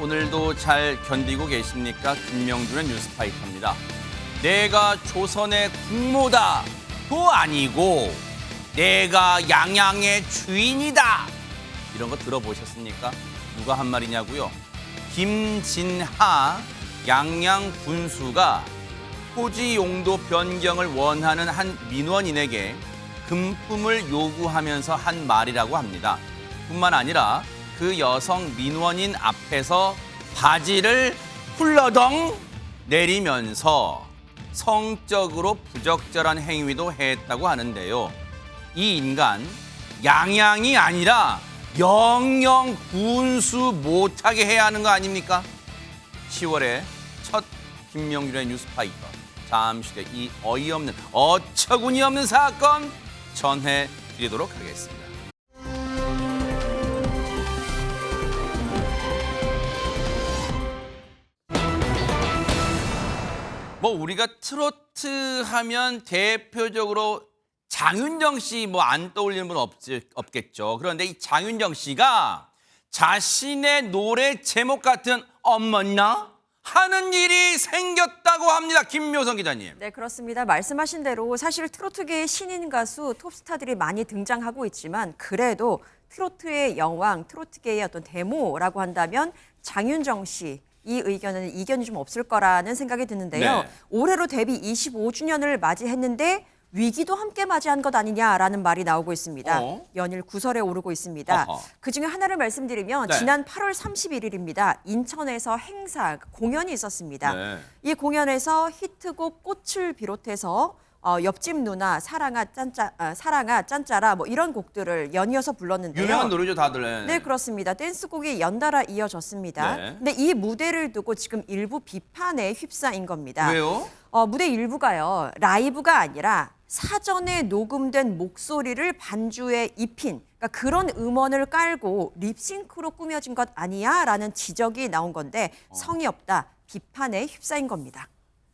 오늘도 잘 견디고 계십니까? 김명준의 뉴스파이터입니다. 내가 조선의 국모다도 아니고 내가 양양의 주인이다. 이런 거 들어보셨습니까? 누가 한 말이냐고요? 김진하 양양 군수가 토지 용도 변경을 원하는 한 민원인에게 금품을 요구하면서 한 말이라고 합니다. 뿐만 아니라 그 여성 민원인 앞에서 바지를 훌러덩 내리면서 성적으로 부적절한 행위도 했다고 하는데요. 이 인간 양양이 아니라 영영 군수 못하게 해야 하는 거 아닙니까? 10월에 첫 김명준의 뉴스파이터. 잠시 뒤에 이 어이없는 어처구니 없는 사건 전해드리도록 하겠습니다. 뭐 우리가 트로트 하면 대표적으로 장윤정 씨 뭐 안 떠올리는 분 없겠죠. 그런데 이 장윤정 씨가 자신의 노래 제목 같은 어머나 하는 일이 생겼다고 합니다. 김묘성 기자님. 네, 그렇습니다. 말씀하신 대로 사실 트로트계의 신인 가수 톱스타들이 많이 등장하고 있지만 그래도 트로트의 여왕, 트로트계의 어떤 데모라고 한다면 장윤정 씨. 이 의견은 이견이 좀 없을 거라는 생각이 드는데요. 네. 올해로 데뷔 25주년을 맞이했는데 위기도 함께 맞이한 것 아니냐라는 말이 나오고 있습니다. 연일 구설에 오르고 있습니다. 그중에 하나를 말씀드리면 네. 지난 8월 31일입니다. 인천에서 행사, 공연이 있었습니다. 네. 이 공연에서 히트곡 꽃을 비롯해서 옆집 누나, 사랑아 짠짜라 뭐 이런 곡들을 연이어서 불렀는데요. 유명한 노래죠 다들. 네, 그렇습니다. 댄스곡이 연달아 이어졌습니다. 네. 근데 이 무대를 두고 지금 일부 비판에 휩싸인 겁니다. 왜요? 무대 일부가요. 라이브가 아니라 사전에 녹음된 목소리를 반주에 입힌 그러니까 그런 음원을 깔고 립싱크로 꾸며진 것 아니야? 라는 지적이 나온 건데 성의 없다. 비판에 휩싸인 겁니다.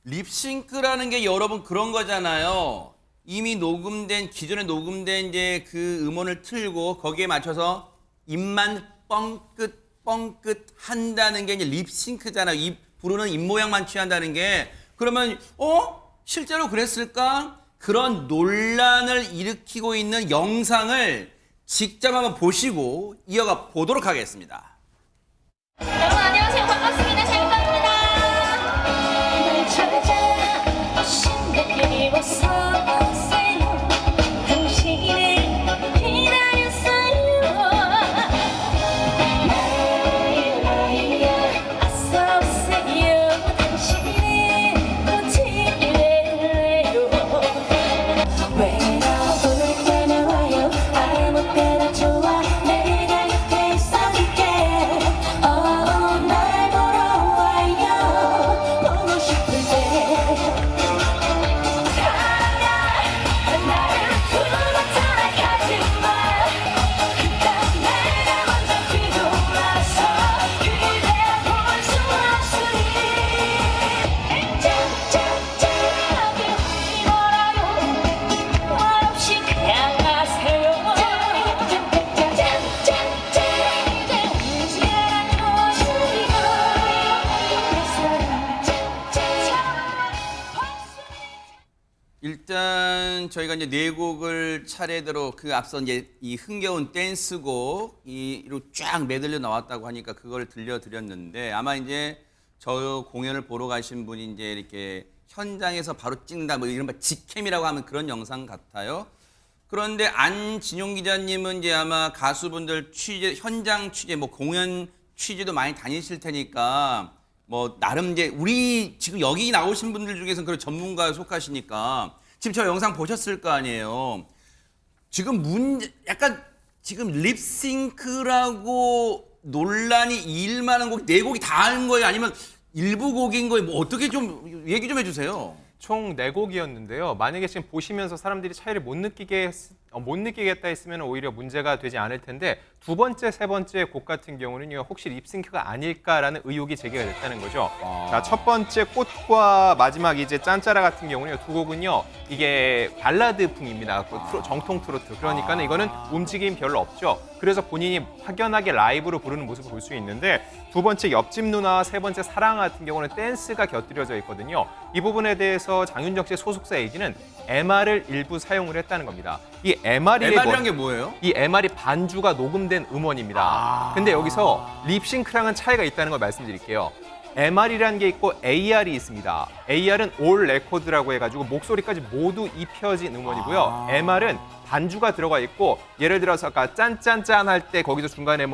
립싱크라는 게 여러분 그런 거잖아요. 이미 녹음된 기존에 녹음된 이제 그 음원을 틀고 거기에 맞춰서 입만 뻥끗 한다는 게 이제 립싱크잖아요. 입 부르는 입 모양만 취한다는 게 그러면 실제로 그랬을까? 그런 논란을 일으키고 있는 영상을 직접 한번 보시고 이어가 보도록 하겠습니다. 여러분 안녕하세요. 반갑습니다. 재밌답니다. 날 찾아 신나게 입었어요. 당신을 기다렸어요. 나야 어서 오세요. 당신의 꽃이래요. 외로울 때는 와요. 아무 때나 좋아. 내가 곁에 있어줄게. 날 보러 와요. 보고 싶을 때. 사랑아 나를 부르잖아 가지마. 일단 내가 먼저 뒤돌아서 그대 볼 수 없으니. 짠짠짠하게 웃지 말아요. 말없이 그냥 가세요. 일단 저희가 이제 네 곡을 차례대로 그 앞서 이제 이 흥겨운 댄스곡 이로 쫙 메들려 나왔다고 하니까 그걸 들려드렸는데 아마 이제 저 공연을 보러 가신 분이 이제 이렇게 현장에서 바로 찍는다 뭐 이런 직캠이라고 하면 그런 영상 같아요. 그런데 안진용 기자님은 이제 아마 가수분들 취재 현장 취재 뭐 공연 취재도 많이 다니실 테니까 뭐 나름 이제 우리 지금 여기 나오신 분들 중에서는 그런 전문가에 속하시니까 지금 저 영상 보셨을 거 아니에요. 지금 약간 지금 립싱크라고 논란이 일 만한 곡 네 곡이 다 한 거예요? 아니면 일부 곡인 거예요? 뭐 어떻게 좀 얘기 좀 해주세요. 총 4곡이었는데요. 만약에 지금 보시면서 사람들이 차이를 못 느끼게 못 느끼겠다 했으면 오히려 문제가 되지 않을 텐데 두 번째, 세 번째 곡 같은 경우는요. 혹시 립싱크가 아닐까라는 의혹이 제기가 됐다는 거죠. 자, 첫 번째 꽃과 마지막 이제 짠짜라 같은 경우는요. 두 곡은요. 이게 발라드풍입니다. 정통 트로트. 그러니까는 이거는 움직임 별로 없죠. 그래서 본인이 확연하게 라이브로 부르는 모습을 볼 수 있는데 두 번째 옆집 누나와 세 번째 사랑 같은 경우는 댄스가 곁들여져 있거든요. 이 부분에 대해서 장윤정 씨의 소속사 얘기는 MR을 일부 사용을 했다는 겁니다. 이 MR이란 게 뭐예요? 이 MR이 반주가 녹음된 음원입니다. 근데 여기서 립싱크랑은 차이가 있다는 걸 말씀드릴게요. MR이라는 게 있고 AR이 있습니다. AR은 올 레코드라고 해가지고 목소리까지 모두 입혀진 음원이고요. MR은 반주가 들어가 있고 예를 들어서 아까 짠짠짠 할 때 거기서 중간에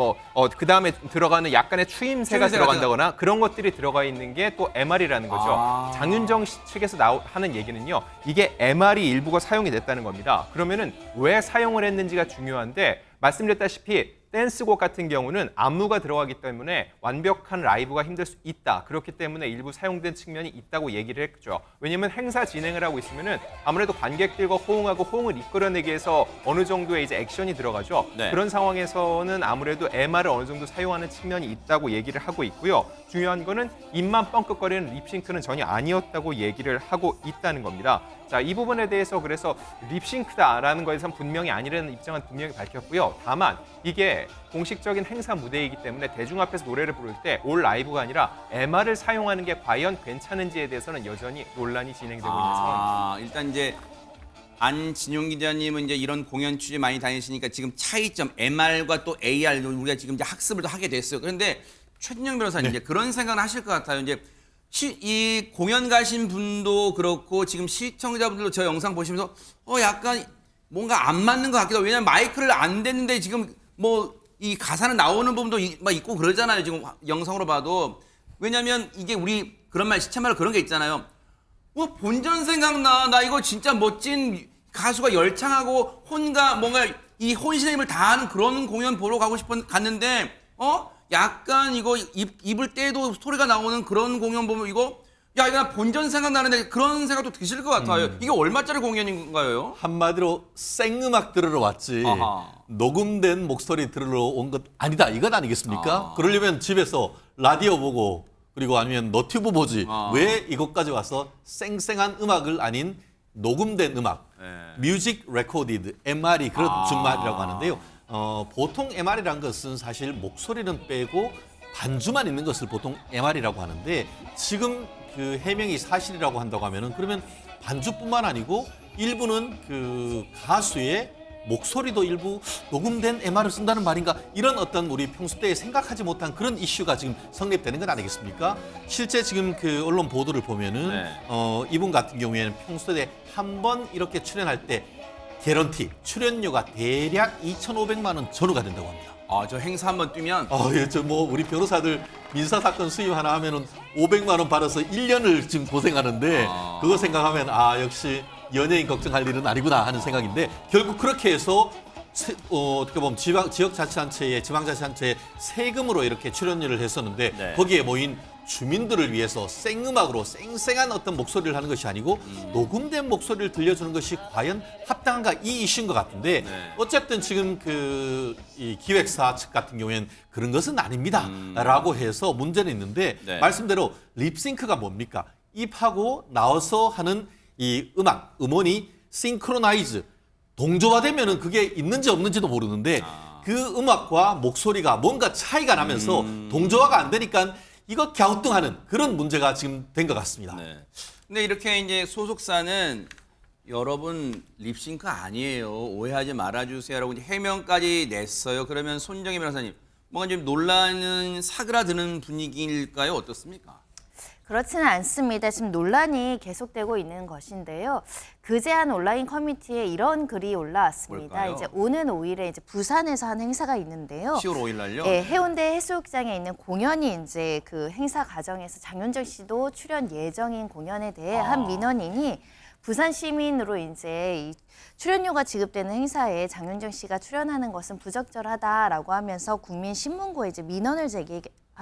그 다음에 들어가는 약간의 추임새가 들어간다거나 그런 것들이 들어가 있는 게 또 MR이라는 거죠. 장윤정 씨 측에서 하는 얘기는요. 이게 MR이 일부가 사용이 됐다는 겁니다. 그러면은 왜 사용을 했는지가 중요한데 말씀드렸다시피 댄스곡 같은 경우는 안무가 들어가기 때문에 완벽한 라이브가 힘들 수 있다. 그렇기 때문에 일부 사용된 측면이 있다고 얘기를 했죠. 왜냐하면 행사 진행을 하고 있으면은 아무래도 관객들과 호응하고 호응을 이끌어내기 위해서 어느 정도의 이제 액션이 들어가죠. 네. 그런 상황에서는 아무래도 MR을 어느 정도 사용하는 측면이 있다고 얘기를 하고 있고요. 중요한 거는 입만 뻥끗거리는 립싱크는 전혀 아니었다고 얘기를 하고 있다는 겁니다. 자, 이 부분에 대해서 그래서 립싱크다라는 거에선 분명히 아니라는 입장은 분명히 밝혔고요. 다만 이게 공식적인 행사 무대이기 때문에 대중 앞에서 노래를 부를 때 올 라이브가 아니라 MR을 사용하는 게 과연 괜찮은지에 대해서는 여전히 논란이 진행되고 있는 상황입니다. 일단 이제 안진용 기자님은 이제 이런 공연 취재 많이 다니시니까 지금 차이점 MR과 또 AR 우리가 지금 이제 학습을 또 하게 됐어요. 그런데 최진영 변호사님 이제 그런 생각을 하실 것 같아요. 이제 이 공연 가신 분도 그렇고 지금 시청자분들도 저 영상 보시면서 약간 뭔가 안 맞는 것 같기도 하고 왜냐면 마이크를 안 댔는데 지금 뭐 이 가사는 나오는 부분도 막 있고 그러잖아요. 지금 영상으로 봐도 왜냐면 이게 우리 그런 말 시체말로 그런 게 있잖아요. 본전 생각나. 나 이거 진짜 멋진 가수가 열창하고 뭔가 이 혼신의 힘을 다하는 그런 공연 보러 갔는데 약간 이거 입을 떼도 소리가 나오는 그런 공연 보면 이거 나 본전 생각나는데 그런 생각도 드실 것 같아요. 이게 얼마짜리 공연인가요? 한마디로 생음악 들으러 왔지 아하. 녹음된 목소리 들으러 온 것 아니다 이것 아니겠습니까? 그러려면 집에서 라디오 보고 그리고 아니면 너튜브 보지 왜 이것까지 와서 쌩쌩한 음악을 아닌 녹음된 음악 뮤직 레코디드 MR이 그런 준말이라고 하는데요. 보통 MR이란 것은 사실 목소리는 빼고 반주만 있는 것을 보통 MR이라고 하는데 지금 그 해명이 사실이라고 한다고 하면은 그러면 반주뿐만 아니고 일부는 그 가수의 목소리도 일부 녹음된 MR을 쓴다는 말인가 이런 어떤 우리 평소 때 생각하지 못한 그런 이슈가 지금 성립되는 것 아니겠습니까? 실제 지금 그 언론 보도를 보면은 이분 같은 경우에는 평소에 한 번 이렇게 출연할 때 개런티 출연료가 대략 2,500만 원 전후가 된다고 합니다. 저 행사 한번 뛰면 예, 저 뭐 우리 변호사들 민사 사건 수임 하나 하면은 500만 원 받아서 1년을 지금 고생하는데 그거 생각하면 역시 연예인 걱정할 일은 아니구나 하는 생각인데 결국 그렇게 해서 어떻게 보면 지역자치단체의 지방자치단체의 세금으로 이렇게 출연료를 했었는데 거기에 모인 주민들을 위해서 생음악으로 쌩쌩한 어떤 목소리를 하는 것이 아니고 녹음된 목소리를 들려주는 것이 과연 합당한가 이 이슈인 것 같은데 어쨌든 지금 이 기획사 측 같은 경우에는 그런 것은 아닙니다라고 해서 문제는 있는데 말씀대로 립싱크가 뭡니까? 입하고 나와서 하는 이 음원이 싱크로나이즈 동조화되면은 그게 있는지 없는지도 모르는데 그 음악과 목소리가 뭔가 차이가 나면서 동조화가 안 되니까 이거 갸우뚱하는 그런 문제가 지금 된 것 같습니다. 근데 이렇게 이제 소속사는 여러분 립싱크 아니에요. 오해하지 말아주세요라고 이제 해명까지 냈어요. 그러면 손정희 변호사님, 뭔가 좀 논란은 사그라드는 분위기일까요? 어떻습니까? 그렇지는 않습니다. 지금 논란이 계속되고 있는 것인데요. 그제 한 온라인 커뮤니티에 이런 글이 올라왔습니다. 뭘까요? 이제 오는 5일에 이제 부산에서 한 행사가 있는데요. 10월 5일 날요? 네, 해운대 해수욕장에 있는 공연이 이제 그 행사 과정에서 장윤정 씨도 출연 예정인 공연에 대해 한 민원인이 부산 시민으로 이제 이 출연료가 지급되는 행사에 장윤정 씨가 출연하는 것은 부적절하다라고 하면서 국민신문고에 이제 민원을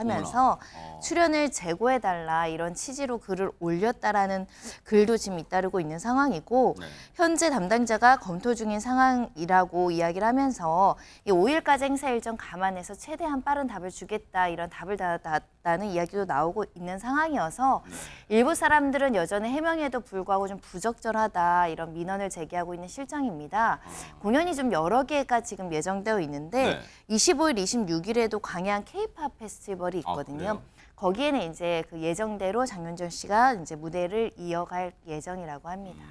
하면서 출연을 재고해달라 이런 취지로 글을 올렸다라는 글도 지금 잇따르고 있는 상황이고 네. 현재 담당자가 검토 중인 상황이라고 이야기를 하면서 이 5일까지 행사 일정 감안해서 최대한 빠른 답을 주겠다 이런 답을 받았다는 이야기도 나오고 있는 상황이어서 일부 사람들은 여전히 해명에도 불구하고 좀 부적절하다 이런 민원을 제기하고 있는 실정입니다. 공연이 좀 여러 개가 지금 예정되어 있는데 네. 25일, 26일에도 광양 K-팝 페스티벌이 아, 있거든요. 그래요? 거기에는 이제 그 예정대로 장윤정 씨가 이제 무대를 이어갈 예정이라고 합니다.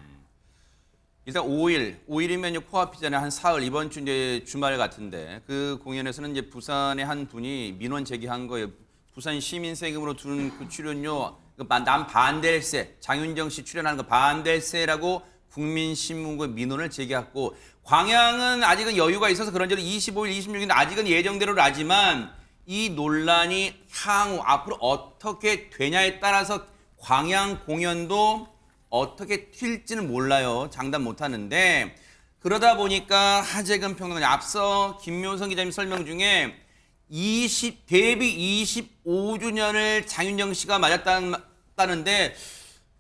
일단 5일이면요 코앞이잖아요. 한 사흘 이번 주 이제 주말 같은데 그 공연에서는 이제 부산의 한 분이 민원 제기한 거예요. 부산 시민 세금으로 주는 그 출연료 난 반댈세 장윤정 씨 출연하는 거 반댈세라고 국민신문고에 민원을 제기했고 광양은 아직은 여유가 있어서 그런저런 25일, 26일 아직은 예정대로라지만 이 논란이 향후 앞으로 어떻게 되냐에 따라서 광양 공연도 어떻게 튈지는 몰라요. 장담 못하는데 그러다 보니까 하재근 평론가 앞서 김묘성 기자님 설명 중에 데뷔 25주년을 장윤정 씨가 맞았다는데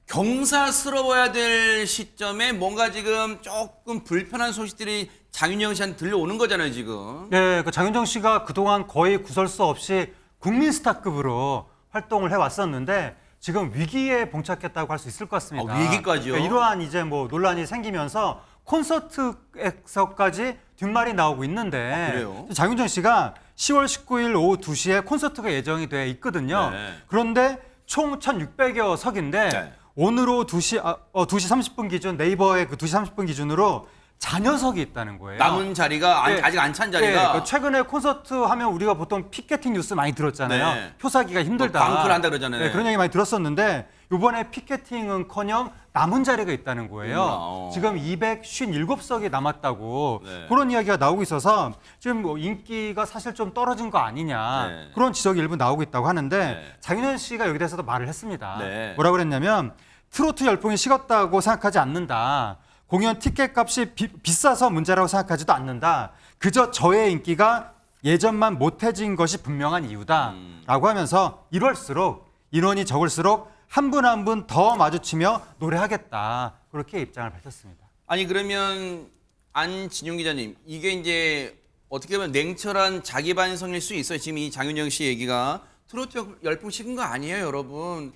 경사스러워야 될 시점에 뭔가 지금 조금 불편한 소식들이 장윤정 씨한테 들려오는 거잖아요, 지금. 네, 그 장윤정 씨가 그동안 거의 구설수 없이 국민 스타급으로 활동을 해왔었는데 지금 위기에 봉착했다고 할 수 있을 것 같습니다. 아, 위기까지요? 그러니까 이러한 이제 뭐 논란이 생기면서 콘서트에서까지 뒷말이 나오고 있는데 그래요? 장윤정 씨가 10월 19일 오후 2시에 콘서트가 예정이 돼 있거든요. 네. 그런데 총 1,600여 석인데 네. 오늘 오후 2시 30분 기준 네이버의 그 2시 30분 기준으로 잔여석이 있다는 거예요. 남은 자리가 네. 아직 안 찬 네, 자리가 그 최근에 콘서트 하면 우리가 보통 피켓팅 뉴스 많이 들었잖아요. 네. 표 사기가 힘들다. 뭐 광클 한다 그러잖아요. 네, 그런 얘기 많이 들었었는데 이번에 피켓팅은커녕 남은 자리가 있다는 거예요. 지금 257석이 남았다고 네. 그런 이야기가 나오고 있어서 지금 뭐 인기가 사실 좀 떨어진 거 아니냐 네. 그런 지적이 일부 나오고 있다고 하는데 네. 장윤정 씨가 여기 대해서도 말을 했습니다. 네. 뭐라고 그랬냐면 트로트 열풍이 식었다고 생각하지 않는다. 공연 티켓 값이 비싸서 문제라고 생각하지도 않는다. 그저 저의 인기가 예전만 못해진 것이 분명한 이유다. 라고 하면서 이럴수록 인원이 적을수록 한 분 한 분 더 마주치며 노래하겠다. 그렇게 입장을 밝혔습니다. 아니 그러면 안진용 기자님 이게 이제 어떻게 보면 냉철한 자기 반성일 수 있어요. 지금 이 장윤정 씨 얘기가 트로트 열풍 식은 거 아니에요, 여러분.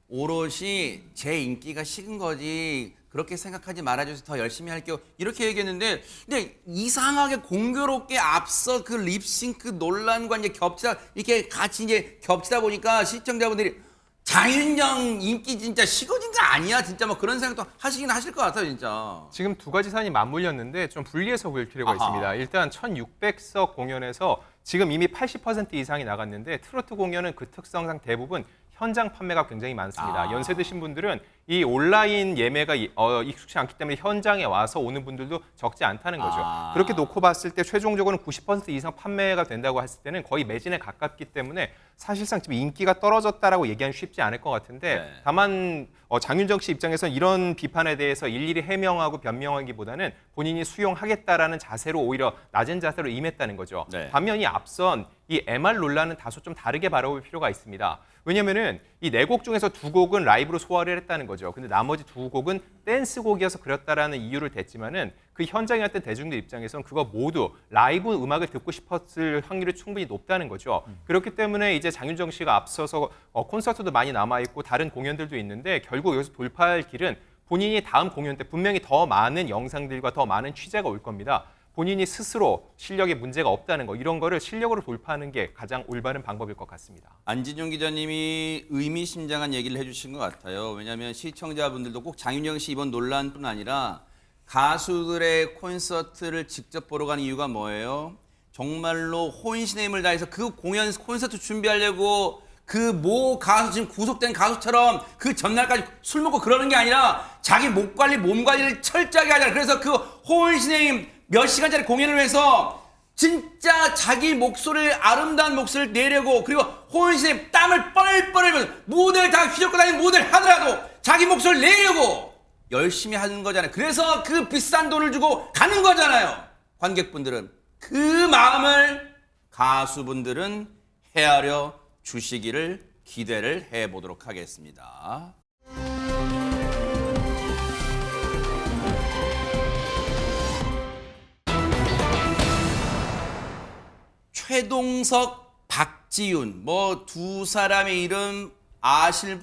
오롯이 제 인기가 식은 거지. 그렇게 생각하지 말아줘서 더 열심히 할게요. 이렇게 얘기했는데, 근데 이상하게 공교롭게 앞서 그 립싱크 논란과 이제 이렇게 같이 이제 겹치다 보니까 시청자분들이 장윤정 인기 진짜 식어진 거 아니야? 진짜 뭐 그런 생각도 하시긴 하실 것 같아요, 진짜. 지금 두 가지 사안이 맞물렸는데 좀 분리해서 볼 필요가 아하. 있습니다. 일단 1,600석 공연에서 지금 이미 80% 이상이 나갔는데 트로트 공연은 그 특성상 대부분 현장 판매가 굉장히 많습니다. 연세 드신 분들은 이 온라인 예매가 익숙치 않기 때문에 현장에 와서 오는 분들도 적지 않다는 거죠. 그렇게 놓고 봤을 때 최종적으로는 90% 이상 판매가 된다고 했을 때는 거의 매진에 가깝기 때문에 사실상 지금 인기가 떨어졌다라고 얘기하기 쉽지 않을 것 같은데 네. 다만 장윤정 씨 입장에서는 이런 비판에 대해서 일일이 해명하고 변명하기보다는 본인이 수용하겠다라는 자세로 오히려 낮은 자세로 임했다는 거죠. 네. 반면 이 앞선 이 MR 논란은 다소 좀 다르게 바라볼 필요가 있습니다. 왜냐면은 이 네 곡 중에서 두 곡은 라이브로 소화를 했다는 거죠. 근데 나머지 두 곡은 댄스곡이어서 그랬다라는 이유를 댔지만은 그 현장에 왔던 대중들 입장에서는 그거 모두 라이브 음악을 듣고 싶었을 확률이 충분히 높다는 거죠. 그렇기 때문에 이제 장윤정 씨가 앞서서 콘서트도 많이 남아있고 다른 공연들도 있는데 결국 여기서 돌파할 길은 본인이 다음 공연 때 분명히 더 많은 영상들과 더 많은 취재가 올 겁니다. 본인이 스스로 실력에 문제가 없다는 거 이런 거를 실력으로 돌파하는 게 가장 올바른 방법일 것 같습니다. 안진용 기자님이 의미심장한 얘기를 해주신 것 같아요. 왜냐하면 시청자분들도 꼭 장윤정 씨 이번 논란뿐 아니라 가수들의 콘서트를 직접 보러 가는 이유가 뭐예요? 정말로 혼신의 힘을 다해서 그 공연 콘서트 준비하려고 그 모 가수 지금 구속된 가수처럼 그 전날까지 술 먹고 그러는 게 아니라 자기 목 관리, 몸 관리를 철저하게 하잖아요. 그래서 그 혼신의 힘 몇 시간짜리 공연을 위해서 진짜 자기 목소리를 아름다운 목소리를 내려고 그리고 혼신의 땀을 뻘뻘 흘리면서 무대를 다 휘젓고 다니는 무대를 하더라도 자기 목소리를 내려고 열심히 하는 거잖아요. 그래서 그 비싼 돈을 주고 가는 거잖아요. 관객분들은 그 마음을 가수분들은 헤아려 주시기를 기대를 해보도록 하겠습니다. 최동석, 박지윤 뭐 두 사람의 이름 아실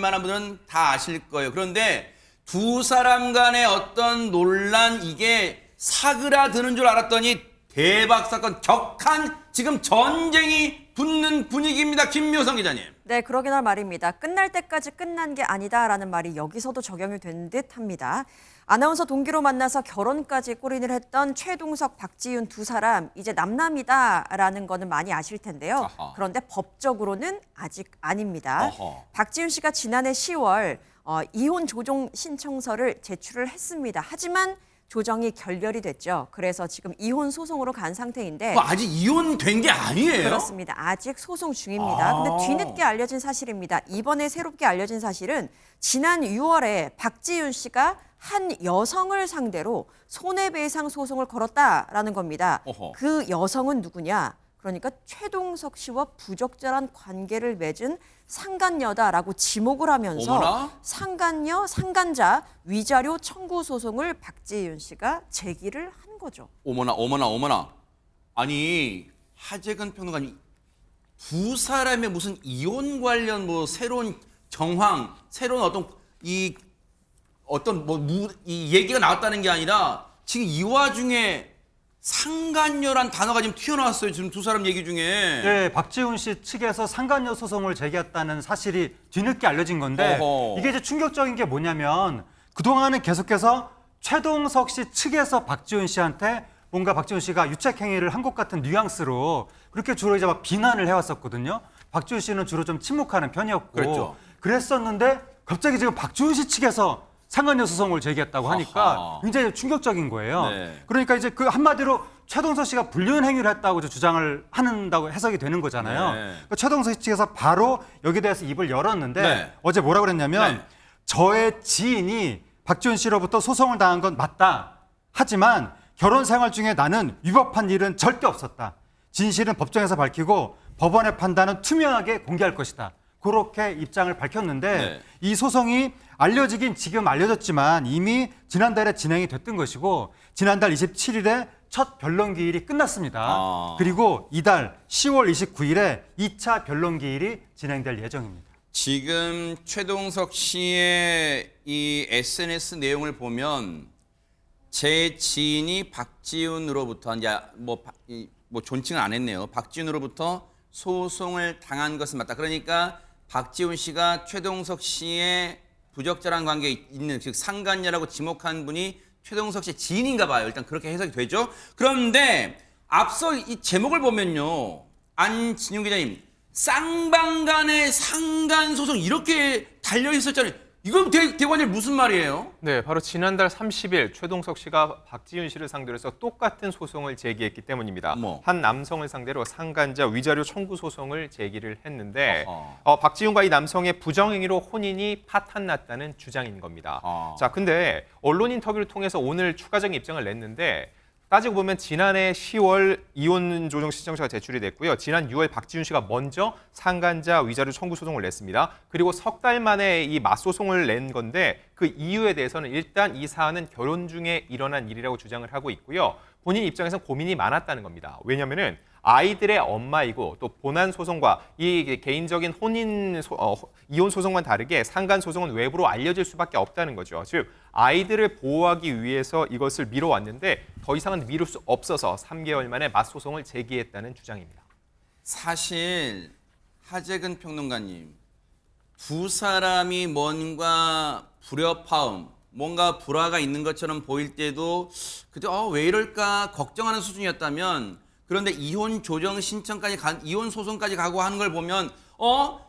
만한 분은 다 아실 거예요. 그런데 두 사람 간의 어떤 논란 이게 사그라드는 줄 알았더니 대박 사건 격한 지금 전쟁이 붙는 분위기입니다. 김묘성 기자님. 네, 그러긴 할 말입니다. 끝날 때까지 끝난 게 아니다라는 말이 여기서도 적용이 된 듯합니다. 아나운서 동기로 만나서 결혼까지 꼬린을 했던 최동석, 박지윤 두 사람 이제 남남이다라는 거는 많이 아실 텐데요. 아하. 그런데 법적으로는 아직 아닙니다. 어허. 박지윤 씨가 지난해 10월 이혼 조정 신청서를 제출을 했습니다. 하지만 조정이 결렬이 됐죠. 그래서 지금 이혼 소송으로 간 상태인데 뭐 아직 이혼된 게 아니에요? 그렇습니다. 아직 소송 중입니다. 근데 뒤늦게 알려진 사실입니다. 이번에 새롭게 알려진 사실은 지난 6월에 박지윤 씨가 한 여성을 상대로 손해배상 소송을 걸었다라는 겁니다. 어허. 그 여성은 누구냐? 그러니까 최동석 씨와 부적절한 관계를 맺은 상간녀다라고 지목을 하면서 어머나? 상간녀, 상간자 위자료 청구 소송을 박지윤 씨가 제기를 한 거죠. 어머나 어머나 어머나. 아니 하재근 평론가님 두 사람의 무슨 이혼 관련 뭐 새로운 정황, 새로운 이 얘기가 나왔다는 게 아니라 지금 이 와중에 상간녀란 단어가 지금 튀어나왔어요. 지금 두 사람 얘기 중에. 네, 박지훈 씨 측에서 상간녀 소송을 제기했다는 사실이 뒤늦게 알려진 건데 어허. 이게 이제 충격적인 게 뭐냐면 그동안은 계속해서 최동석 씨 측에서 박지훈 씨한테 뭔가 박지훈 씨가 유책 행위를 한 것 같은 뉘앙스로 그렇게 주로 이제 막 비난을 해왔었거든요. 박지훈 씨는 주로 좀 침묵하는 편이었고 그랬죠. 그랬었는데 갑자기 지금 박지훈 씨 측에서 상간녀 소송을 제기했다고 하니까 아하. 굉장히 충격적인 거예요. 네. 그러니까 이제 그 한마디로 최동석 씨가 불륜 행위를 했다고 이제 주장을 한다고 해석이 되는 거잖아요. 네. 그러니까 최동석 씨 측에서 바로 여기에 대해서 입을 열었는데 네. 어제 뭐라고 그랬냐면 네. 저의 지인이 박지훈 씨로부터 소송을 당한 건 맞다. 하지만 결혼 생활 중에 나는 위법한 일은 절대 없었다. 진실은 법정에서 밝히고 법원의 판단은 투명하게 공개할 것이다. 그렇게 입장을 밝혔는데 네. 이 소송이 알려지긴 지금 알려졌지만 이미 지난달에 진행이 됐던 것이고 지난달 27일에 첫 변론기일이 끝났습니다. 아. 그리고 이달 10월 29일에 2차 변론기일이 진행될 예정입니다. 지금 최동석 씨의 이 SNS 내용을 보면 제 지인이 박지훈으로부터 이제 뭐 존칭을 안 했네요. 박지훈으로부터 소송을 당한 것은 맞다. 그러니까 박지훈 씨가 최동석 씨의 부적절한 관계에 있는 즉 상간녀라고 지목한 분이 최동석 씨의 지인인가 봐요. 일단 그렇게 해석이 되죠. 그런데 앞서 이 제목을 보면요. 안진용 기자님 쌍방간의 상간 소송 이렇게 달려 있었잖아요. 이건 대관절 무슨 말이에요? 네, 바로 지난달 30일 최동석 씨가 박지윤 씨를 상대로 해서 똑같은 소송을 제기했기 때문입니다. 뭐. 한 남성을 상대로 상간자 위자료 청구 소송을 제기를 했는데 어허. 박지윤과 이 남성의 부정행위로 혼인이 파탄났다는 주장인 겁니다. 자, 근데 언론 인터뷰를 통해서 오늘 추가적인 입장을 냈는데 따지고 보면 지난해 10월 이혼 조정 신청서가 제출이 됐고요. 지난 6월 박지윤 씨가 먼저 상간자 위자료 청구 소송을 냈습니다. 그리고 석 달 만에 이 맞소송을 낸 건데 그 이유에 대해서는 일단 이 사안은 결혼 중에 일어난 일이라고 주장을 하고 있고요. 본인 입장에서 고민이 많았다는 겁니다. 왜냐하면은 아이들의 엄마이고 또 본안 소송과 이 개인적인 이혼 소송과는 다르게 상간 소송은 외부로 알려질 수밖에 없다는 거죠. 즉 아이들을 보호하기 위해서 이것을 미뤄왔는데 더 이상은 미룰 수 없어서 3개월 만에 맞소송을 제기했다는 주장입니다. 사실 하재근 평론가님 두 사람이 뭔가 불협화음 뭔가 불화가 있는 것처럼 보일 때도 그때 왜 이럴까 걱정하는 수준이었다면 그런데 이혼 조정 신청까지 이혼 소송까지 가고 하는 걸 보면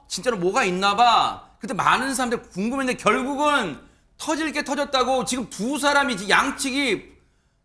진짜로 뭐가 있나 봐. 그때 많은 사람들이 궁금했는데 결국은 터질 게 터졌다고 지금 두 사람이 양측이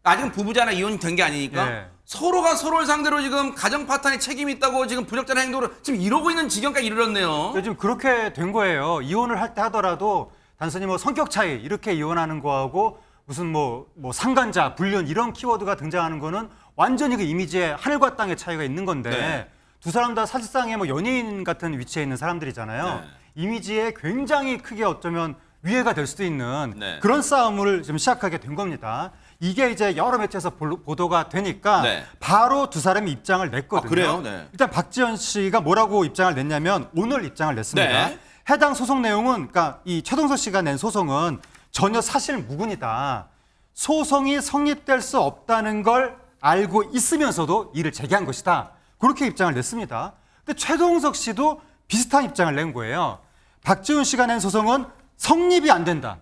아직은 부부잖아 이혼된 게 아니니까 네. 서로가 서로를 상대로 지금 가정 파탄에 책임이 있다고 지금 부적절한 행동으로 지금 이러고 있는 지경까지 이르렀네요. 지금 그렇게 된 거예요. 이혼을 할 때 하더라도 단순히 뭐 성격 차이 이렇게 이혼하는 거하고 무슨 뭐 상간자, 불륜 이런 키워드가 등장하는 거는 완전히 그 이미지에 하늘과 땅의 차이가 있는 건데 네. 두 사람 다 사실상의 뭐 연예인 같은 위치에 있는 사람들이잖아요. 네. 이미지에 굉장히 크게 어쩌면 위해가 될 수도 있는 네. 그런 싸움을 좀 시작하게 된 겁니다. 이게 이제 여러 매체에서 보도가 되니까 네. 바로 두 사람이 입장을 냈거든요. 아, 그래요? 네. 일단 박지원 씨가 뭐라고 입장을 냈냐면 오늘 입장을 냈습니다. 네. 해당 소송 내용은 그러니까 이 최동석 씨가 낸 소송은 전혀 사실 무근이다. 소송이 성립될 수 없다는 걸 알고 있으면서도 이를 제기한 것이다. 그렇게 입장을 냈습니다. 근데 최동석 씨도 비슷한 입장을 낸 거예요. 박지훈 씨가 낸 소송은 성립이 안 된다.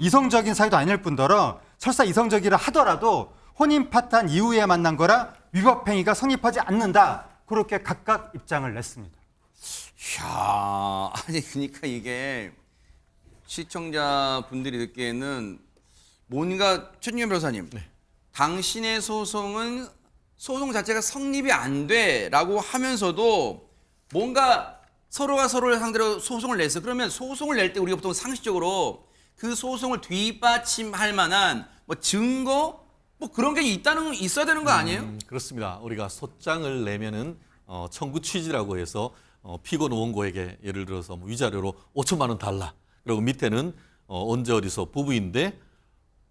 이성적인 사이도 아닐 뿐더러 설사 이성적이라 하더라도 혼인 파탄 이후에 만난 거라 위법 행위가 성립하지 않는다. 그렇게 각각 입장을 냈습니다. 이야, 아니 그러니까 이게 시청자분들이 듣기에는 뭔가 최준현 변호사님, 당신의 소송은 소송 자체가 성립이 안 돼라고 하면서도 뭔가 서로가 서로를 상대로 소송을 냈어. 그러면 소송을 낼 때 우리가 보통 상식적으로 그 소송을 뒷받침할 만한 뭐 증거 뭐 그런 게 있어야 되는 거 아니에요? 그렇습니다. 우리가 소장을 내면은 청구 취지라고 해서 피고는 원고에게 예를 들어서 뭐 위자료로 5천만 원 달라. 그리고 밑에는 언제 어디서 부부인데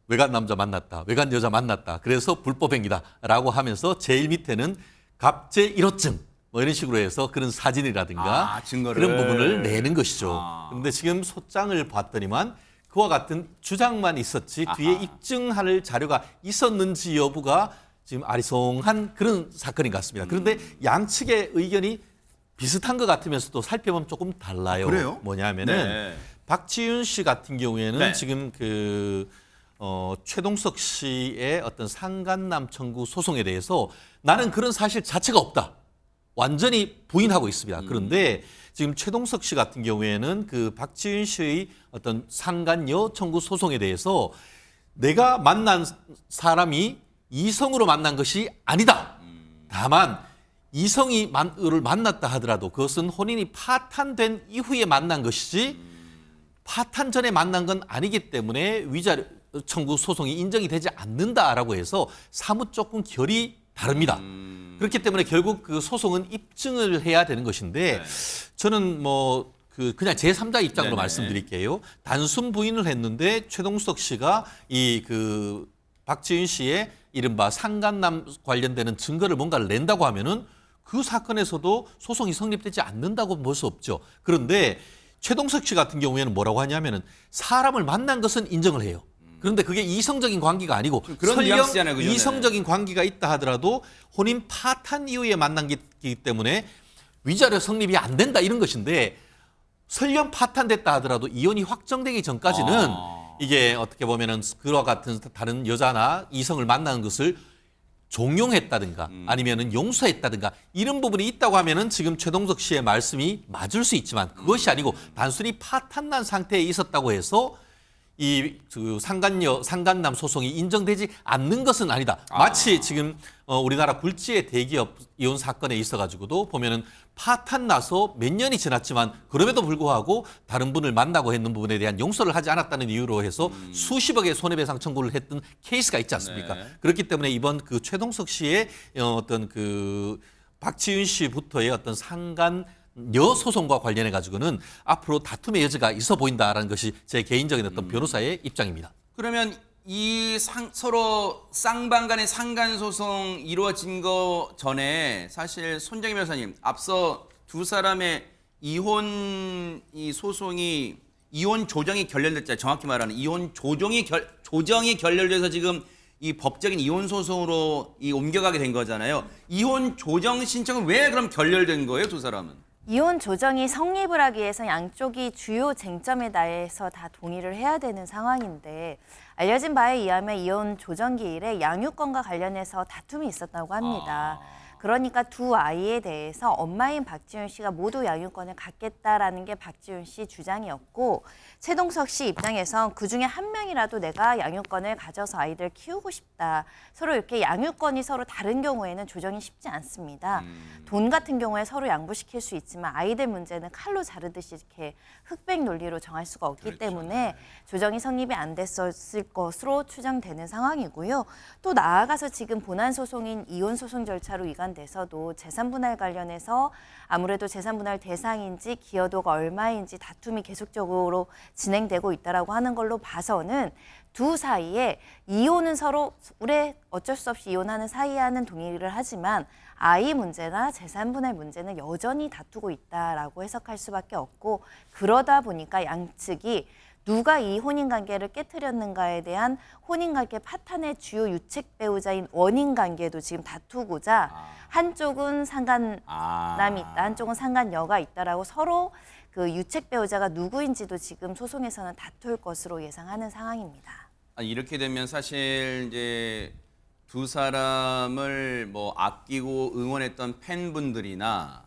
외간 남자 만났다, 외간 여자 만났다. 그래서 불법행위다라고 하면서 제일 밑에는 갑제 1호증 뭐 이런 식으로 해서 그런 사진이라든가 증거를. 그런 부분을 내는 것이죠. 아. 그런데 지금 소장을 봤더니만 그와 같은 주장만 있었지 뒤에 입증할 자료가 있었는지 여부가 지금 아리송한 그런 사건인 것 같습니다. 그런데 양측의 의견이 비슷한 것 같으면서도 살펴보면 조금 달라요. 그래요? 뭐냐면은 네. 박지윤 씨 같은 경우에는 네. 지금 최동석 씨의 어떤 상간남 청구 소송에 대해서 나는 그런 사실 자체가 없다. 완전히 부인하고 있습니다. 그런데 지금 최동석 씨 같은 경우에는 그 박지윤 씨의 어떤 상간녀 청구 소송에 대해서 내가 만난 사람이 이성으로 만난 것이 아니다. 다만 이성이를 만났다 하더라도 그것은 혼인이 파탄된 이후에 만난 것이지 파탄 전에 만난 건 아니기 때문에 위자료 청구 소송이 인정이 되지 않는다라고 해서 사뭇 조금 결이 다릅니다. 그렇기 때문에 결국 그 소송은 입증을 해야 되는 것인데 저는 뭐 그냥 제3자 입장으로 네네. 말씀드릴게요. 단순 부인을 했는데 최동석 씨가 박지윤 씨의 이른바 상간남 관련되는 증거를 뭔가를 낸다고 하면은 그 사건에서도 소송이 성립되지 않는다고 볼 수 없죠. 그런데 최동석 씨 같은 경우에는 뭐라고 하냐면은 사람을 만난 것은 인정을 해요. 그런데 그게 이성적인 관계가 아니고 그런 뉘앙스잖아요, 그죠? 이성적인 관계가 있다 하더라도 혼인 파탄 이후에 만난 거기 때문에 위자료 성립이 안 된다 이런 것인데 설령 파탄됐다 하더라도 이혼이 확정되기 전까지는 이게 어떻게 보면은 그와 같은 다른 여자나 이성을 만나는 것을 종용했다든가 아니면은 용서했다든가 이런 부분이 있다고 하면은 지금 최동석 씨의 말씀이 맞을 수 있지만 그것이 아니고 단순히 파탄난 상태에 있었다고 해서 상간남 소송이 인정되지 않는 것은 아니다. 마치 지금 우리나라 굴지의 대기업 이혼 사건에 있어가지고도 보면은 파탄 나서 몇 년이 지났지만 그럼에도 불구하고 다른 분을 만나고 했는 부분에 대한 용서를 하지 않았다는 이유로 해서 수십억의 손해배상 청구를 했던 케이스가 있지 않습니까? 네. 그렇기 때문에 이번 그 최동석 씨의 어떤 박지윤 씨부터의 어떤 상간녀 소송과 관련해 가지고는 앞으로 다툼의 여지가 있어 보인다라는 것이 제 개인적인 어떤 변호사의 입장입니다. 그러면 서로 쌍방 간의 상간 소송 이루어진 거 전에 사실 손정희 변호사님 앞서 두 사람의 이혼 소송이 이혼 조정이 결렬됐잖아요. 정확히 말하는 이혼 조정이 결렬돼서 지금 이 법적인 이혼 소송으로 옮겨가게 된 거잖아요. 이혼 조정 신청은 왜 그럼 결렬된 거예요, 두 사람은? 이혼 조정이 성립을 하기 위해서 양쪽이 주요 쟁점에 대해서 다 동의를 해야 되는 상황인데 알려진 바에 의하면 이혼 조정 기일에 양육권과 관련해서 다툼이 있었다고 합니다. 그러니까 두 아이에 대해서 엄마인 박지윤 씨가 모두 양육권을 갖겠다라는 게 박지윤 씨 주장이었고 최동석 씨 입장에선 그중에 한 명이라도 내가 양육권을 가져서 아이들 키우고 싶다. 서로 이렇게 양육권이 서로 다른 경우에는 조정이 쉽지 않습니다. 돈 같은 경우에 서로 양보시킬 수 있지만 아이들 문제는 칼로 자르듯이 이렇게 흑백 논리로 정할 수가 없기 때문에 조정이 성립이 안 됐었을 것으로 추정되는 상황이고요. 또 나아가서 지금 본안 소송인 이혼 소송 절차로 위반된 관련돼서도 재산 분할 관련해서 아무래도 재산 분할 대상인지 기여도가 얼마인지 다툼이 계속적으로 진행되고 있다라고 하는 걸로 봐서는 두 사이에 이혼은 서로 그래 어쩔 수 없이 이혼하는 사이와는 동의를 하지만 아이 문제나 재산 분할 문제는 여전히 다투고 있다라고 해석할 수밖에 없고 그러다 보니까 양측이 누가 이 혼인관계를 깨뜨렸는가에 대한 혼인관계 파탄의 주요 유책 배우자인 원인관계도 지금 다투고자 한쪽은 상간남이 있다, 한쪽은 상간녀가 있다라고 서로 그 유책 배우자가 누구인지도 지금 소송에서는 다툴 것으로 예상하는 상황입니다. 아니, 이렇게 되면 사실 이제 두 사람을 뭐 아끼고 응원했던 팬분들이나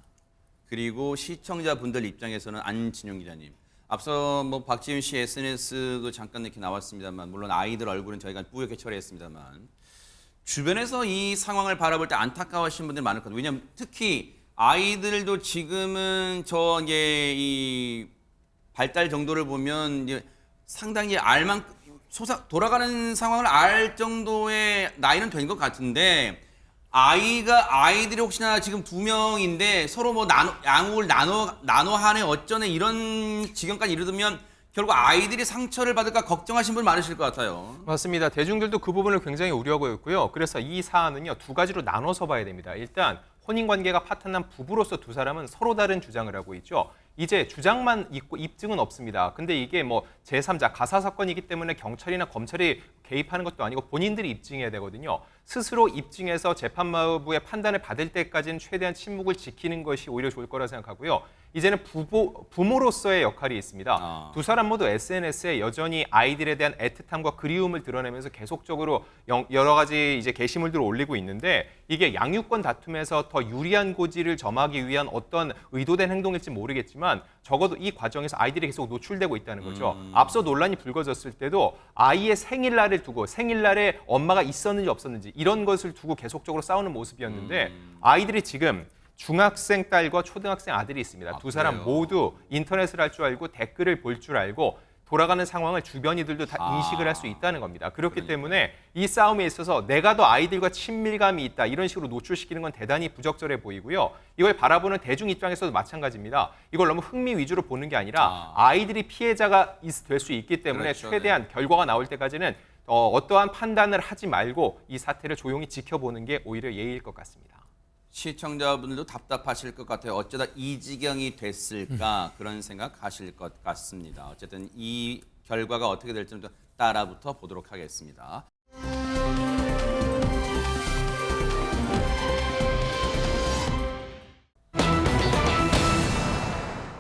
그리고 시청자분들 입장에서는 안진용 기자님, 앞서 뭐 박지윤 씨 SNS도 잠깐 이렇게 나왔습니다만, 물론 아이들 얼굴은 저희가 뿌옇게 처리했습니다만, 주변에서 이 상황을 바라볼 때 안타까워하시는 분들이 많을 거예요. 왜냐하면 특히 아이들도 지금은 저 이제 이 발달 정도를 보면 이제 상당히 돌아가는 상황을 알 정도의 나이는 된 것 같은데, 아이들이 혹시나 지금 2명인데 서로 뭐 양육을 나눠 하네 어쩌네 이런 지경까지 이르면 결국 아이들이 상처를 받을까 걱정하시는 분 많으실 것 같아요. 맞습니다. 대중들도 그 부분을 굉장히 우려하고 있고요. 그래서 이 사안은요, 두 가지로 나눠서 봐야 됩니다. 일단 혼인관계가 파탄난 부부로서 두 사람은 서로 다른 주장을 하고 있죠. 이제 주장만 있고 입증은 없습니다. 근데 이게 뭐 제3자 가사 사건이기 때문에 경찰이나 검찰이 개입하는 것도 아니고 본인들이 입증해야 되거든요. 스스로 입증해서 재판부의 판단을 받을 때까지는 최대한 침묵을 지키는 것이 오히려 좋을 거라 생각하고요. 이제는 부모로서의 역할이 있습니다. 두 사람 모두 SNS에 여전히 아이들에 대한 애틋함과 그리움을 드러내면서 계속적으로 여러 가지 이제 게시물들을 올리고 있는데, 이게 양육권 다툼에서 더 유리한 고지를 점하기 위한 어떤 의도된 행동일지 모르겠지만 적어도 이 과정에서 아이들이 계속 노출되고 있다는 거죠. 앞서 논란이 불거졌을 때도 아이의 생일날을 두고 생일날에 엄마가 있었는지 없었는지 이런 것을 두고 계속적으로 싸우는 모습이었는데, 아이들이 지금 중학생 딸과 초등학생 아들이 있습니다. 두 사람 그래요? 모두 인터넷을 할 줄 알고 댓글을 볼 줄 알고 돌아가는 상황을 주변이들도 다 인식을 할 수 있다는 겁니다. 그렇기 때문에 이 싸움에 있어서 내가 더 아이들과 친밀감이 있다 이런 식으로 노출시키는 건 대단히 부적절해 보이고요. 이걸 바라보는 대중 입장에서도 마찬가지입니다. 이걸 너무 흥미 위주로 보는 게 아니라 아이들이 피해자가 될 수 있기 때문에 그렇죠, 최대한 결과가 나올 때까지는 어떠한 판단을 하지 말고 이 사태를 조용히 지켜보는 게 오히려 예의일 것 같습니다. 시청자분들도 답답하실 것 같아요. 어쩌다 이 지경이 됐을까 그런 생각하실 것 같습니다. 어쨌든 이 결과가 어떻게 될지 좀 따라붙어 보도록 하겠습니다.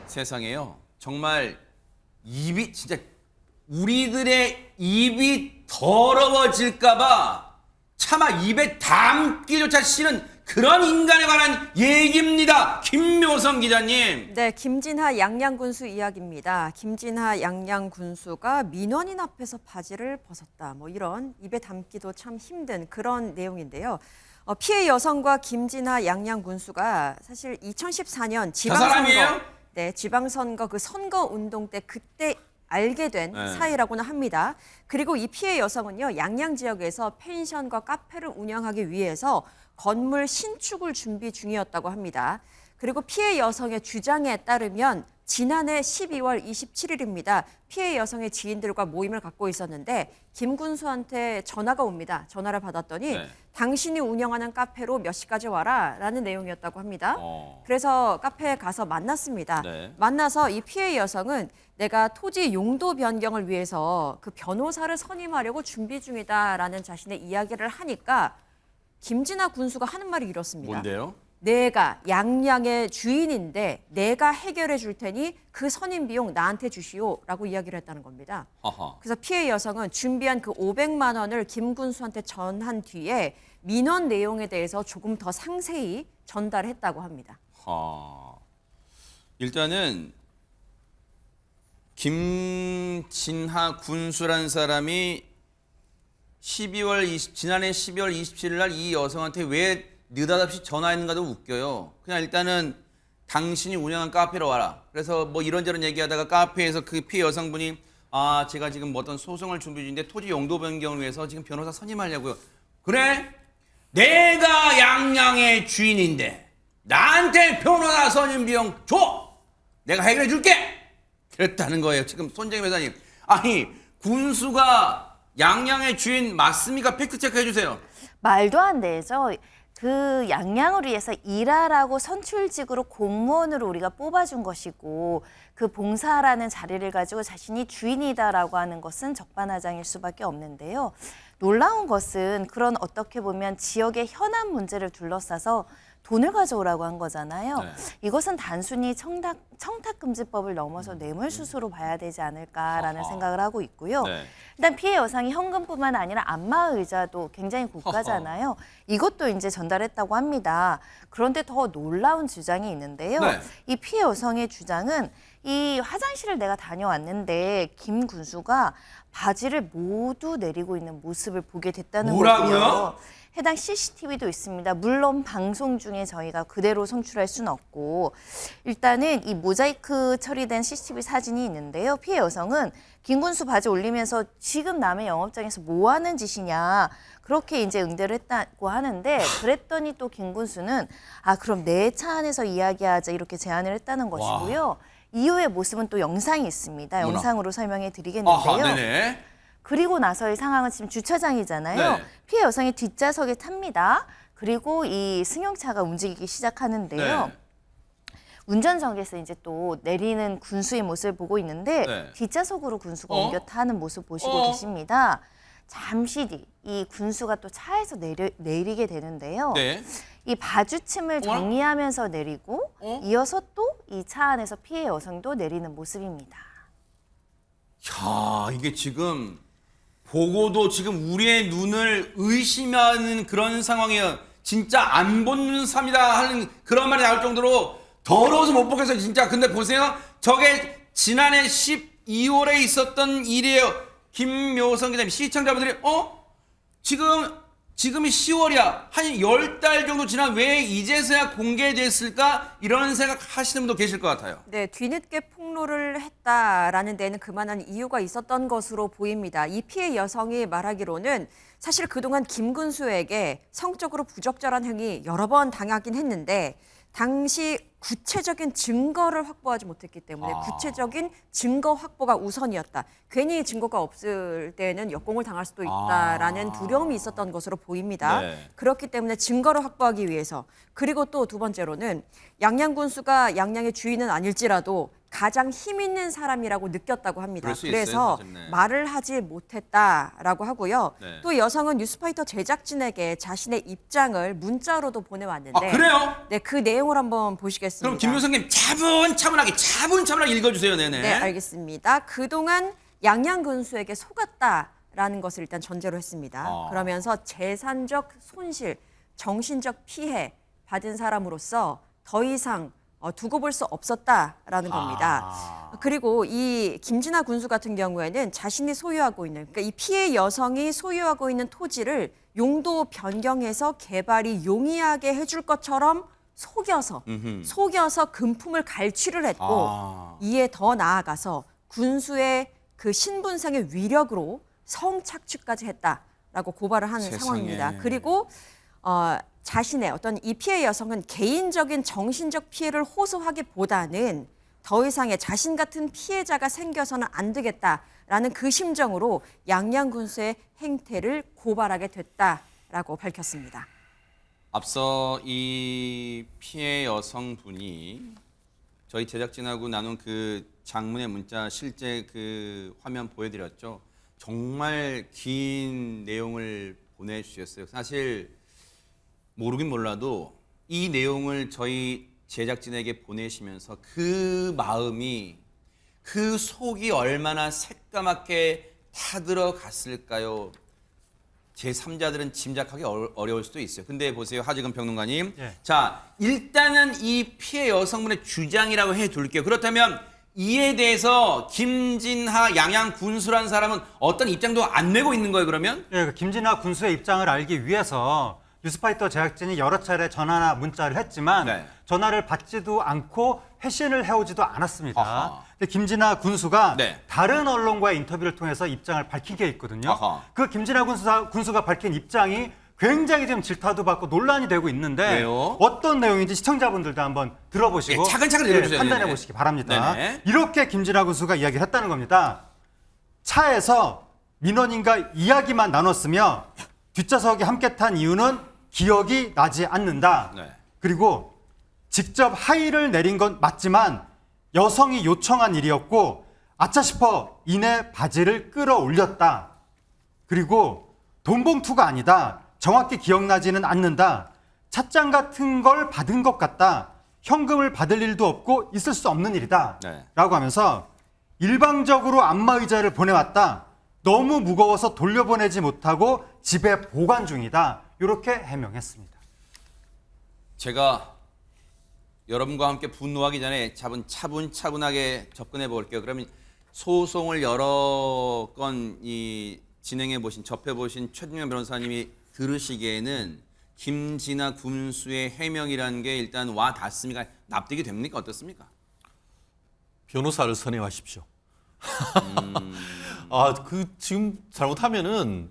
세상에요. 정말 입이 진짜 우리들의 입이 더러워질까봐 차마 입에 담기조차 싫은 그런 인간에 관한 얘기입니다. 김묘성 기자님. 네, 김진하 양양군수 이야기입니다. 김진하 양양군수가 민원인 앞에서 바지를 벗었다. 뭐 이런 입에 담기도 참 힘든 그런 내용인데요. 피해 여성과 김진하 양양군수가 사실 2014년 사람이에요? 지방선거 그 선거운동 때 그때 알게 된 네. 사이라고는 합니다. 그리고 이 피해 여성은요, 양양 지역에서 펜션과 카페를 운영하기 위해서 건물 신축을 준비 중이었다고 합니다. 그리고 피해 여성의 주장에 따르면 지난해 12월 27일입니다. 피해 여성의 지인들과 모임을 갖고 있었는데 김 군수한테 전화가 옵니다. 전화를 받았더니 네. 당신이 운영하는 카페로 몇 시까지 와라 라는 내용이었다고 합니다. 어. 그래서 카페에 가서 만났습니다. 네. 만나서 이 피해 여성은 내가 토지 용도 변경을 위해서 그 변호사를 선임하려고 준비 중이다라는 자신의 이야기를 하니까 김진하 군수가 하는 말이 이렇습니다. 뭔데요? 내가 양양의 주인인데 내가 해결해 줄 테니 그 선임 비용 나한테 주시오라고 이야기를 했다는 겁니다. 허허. 그래서 피해 여성은 준비한 그 500만 원을 김 군수한테 전한 뒤에 민원 내용에 대해서 조금 더 상세히 전달했다고 합니다. 일단은 김진하 군수란 사람이 지난해 12월 27일 날 이 여성한테 왜 느닷없이 전화했는가도 웃겨요. 그냥 일단은 당신이 운영한 카페로 와라. 그래서 뭐 이런저런 얘기하다가 카페에서 그 피해 여성분이 제가 지금 뭐 어떤 소송을 준비 중인데 토지 용도 변경을 위해서 지금 변호사 선임하려고요. 그래? 내가 양양의 주인인데 나한테 변호사 선임 비용 줘. 내가 해결해 줄게. 그랬다는 거예요. 지금 손정희 변호사님. 아니 군수가 양양의 주인 맞습니까? 팩트 체크해 주세요. 말도 안 되죠. 그 양양을 위해서 일하라고 선출직으로 공무원으로 우리가 뽑아준 것이고 그 봉사라는 자리를 가지고 자신이 주인이다라고 하는 것은 적반하장일 수밖에 없는데요. 놀라운 것은 그런 어떻게 보면 지역의 현안 문제를 둘러싸서 돈을 가져오라고 한 거잖아요. 네. 이것은 단순히 청탁금지법을 넘어서 뇌물수수로 봐야 되지 않을까라는 허허. 생각을 하고 있고요. 네. 일단 피해 여성이 현금뿐만 아니라 안마의자도 굉장히 고가잖아요. 이것도 이제 전달했다고 합니다. 그런데 더 놀라운 주장이 있는데요. 네. 이 피해 여성의 주장은 이 화장실을 내가 다녀왔는데 김 군수가 바지를 모두 내리고 있는 모습을 보게 됐다는 뭐라고요? 거고요. 해당 CCTV도 있습니다. 물론 방송 중에 저희가 그대로 송출할 수는 없고 일단은 이 모자이크 처리된 CCTV 사진이 있는데요. 피해 여성은 김군수 바지 올리면서 지금 남의 영업장에서 뭐 하는 짓이냐 그렇게 이제 응대를 했다고 하는데 그랬더니 또 김군수는 아 그럼 내 차 안에서 이야기하자 이렇게 제안을 했다는 것이고요. 이후의 모습은 또 영상이 있습니다. 어머나. 영상으로 설명해 드리겠는데요. 아하, 네네. 그리고 나서의 상황은 지금 주차장이잖아요. 네. 피해 여성이 뒷좌석에 탑니다. 그리고 이 승용차가 움직이기 시작하는데요. 네. 운전석에서 이제 또 내리는 군수의 모습을 보고 있는데 네. 뒷좌석으로 군수가 어? 옮겨 타는 모습 보시고 어? 계십니다. 잠시 뒤 이 군수가 또 차에서 내리게 되는데요. 네. 이 바주침을 어머나. 정리하면서 내리고 어? 이어서 또 이 차 안에서 피해 여성도 내리는 모습입니다. 야, 이게 지금 보고도 지금 우리의 눈을 의심하는 그런 상황이에요. 진짜 안 보는 삶이다 하는 그런 말이 나올 정도로 더러워서 못 보겠어요, 진짜. 근데 보세요. 저게 지난해 12월에 있었던 일이에요. 김묘성 기자님, 시청자분들이 지금이 10월이야. 한 10달 정도 지난 왜 이제서야 공개됐을까? 이런 생각 하시는 분도 계실 것 같아요. 네, 뒤늦게 폭로를 했다라는 데는 그만한 이유가 있었던 것으로 보입니다. 이 피해 여성이 말하기로는 사실 그동안 김군수에게 성적으로 부적절한 행위 여러 번 당하긴 했는데 당시 구체적인 증거를 확보하지 못했기 때문에 구체적인 증거 확보가 우선이었다. 괜히 증거가 없을 때는 역공을 당할 수도 있다라는 두려움이 있었던 것으로 보입니다. 네. 그렇기 때문에 증거를 확보하기 위해서 그리고 또 두 번째로는 양양 군수가 양양의 주인은 아닐지라도 가장 힘 있는 사람이라고 느꼈다고 합니다. 그럴 수 있어요, 그래서 사실, 네. 말을 하지 못했다라고 하고요. 네. 또 여성은 뉴스파이터 제작진에게 자신의 입장을 문자로도 보내왔는데 아, 그래요? 네, 그 내용을 한번 보시겠습니다. 그럼 김묘성님 차분차분하게 읽어주세요. 네네. 네, 알겠습니다. 그동안 양양 군수에게 속았다라는 것을 일단 전제로 했습니다. 아. 그러면서 재산적 손실, 정신적 피해 받은 사람으로서 더 이상 두고 볼 수 없었다라는 겁니다. 그리고 이 김진아 군수 같은 경우에는 자신이 소유하고 있는, 그러니까 이 피해 여성이 소유하고 있는 토지를 용도 변경해서 개발이 용이하게 해줄 것처럼 속여서 금품을 갈취를 했고 이에 더 나아가서 군수의 그 신분상의 위력으로 성착취까지 했다라고 고발을 하는 세상에. 상황입니다. 그리고 자신의 어떤 이 피해 여성은 개인적인 정신적 피해를 호소하기보다는 더 이상의 자신 같은 피해자가 생겨서는 안 되겠다라는 그 심정으로 양양 군수의 행태를 고발하게 됐다라고 밝혔습니다. 앞서 이 피해 여성분이 저희 제작진하고 나눈 그 장문의 문자 실제 그 화면 보여드렸죠. 정말 긴 내용을 보내주셨어요. 사실 모르긴 몰라도 이 내용을 저희 제작진에게 보내시면서 그 마음이 그 속이 얼마나 새까맣게 타들어갔을까요? 제3자들은 짐작하기 어려울 수도 있어요. 근데 보세요, 하지금 평론가님. 예. 자, 일단은 이 피해 여성분의 주장이라고 해둘게요. 그렇다면 이에 대해서 김진하 양양 군수라는 사람은 어떤 입장도 안 내고 있는 거예요, 그러면? 예, 그 김진하 군수의 입장을 알기 위해서 뉴스파이터 제작진이 여러 차례 전화나 문자를 했지만 네. 전화를 받지도 않고 회신을 해오지도 않았습니다. 아하. 근데 김진하 군수가 네. 다른 언론과의 인터뷰를 통해서 입장을 밝힌 게 있거든요. 아하. 그 김진하 군수가 밝힌 입장이 굉장히 지금 질타도 받고 논란이 되고 있는데 왜요? 어떤 내용인지 시청자분들도 한번 들어보시고 예, 차근차근 읽어주세요. 판단해 네네. 보시기 바랍니다. 네네. 이렇게 김진아 군수가 이야기를 했다는 겁니다. 차에서 민원인과 이야기만 나눴으며 뒷좌석에 함께 탄 이유는 기억이 나지 않는다. 네. 그리고 직접 하의를 내린 건 맞지만 여성이 요청한 일이었고 아차 싶어 이내 바지를 끌어올렸다. 그리고 돈 봉투가 아니다. 정확히 기억나지는 않는다. 찻잔 같은 걸 받은 것 같다. 현금을 받을 일도 없고 있을 수 없는 일이다. 네. 라고 하면서 일방적으로 안마의자를 보내왔다. 너무 무거워서 돌려보내지 못하고 집에 보관 중이다. 이렇게 해명했습니다. 제가 여러분과 함께 분노하기 전에 차분차분하게 접근해 볼게요. 그러면 소송을 여러 건 진행해 보신, 접해 보신 최준영 변호사님이 들으시기에는 김진아 군수의 해명이라는 게 일단 와 닿습니까? 납득이 됩니까? 어떻습니까? 변호사를 선임하십시오. 지금 잘못하면은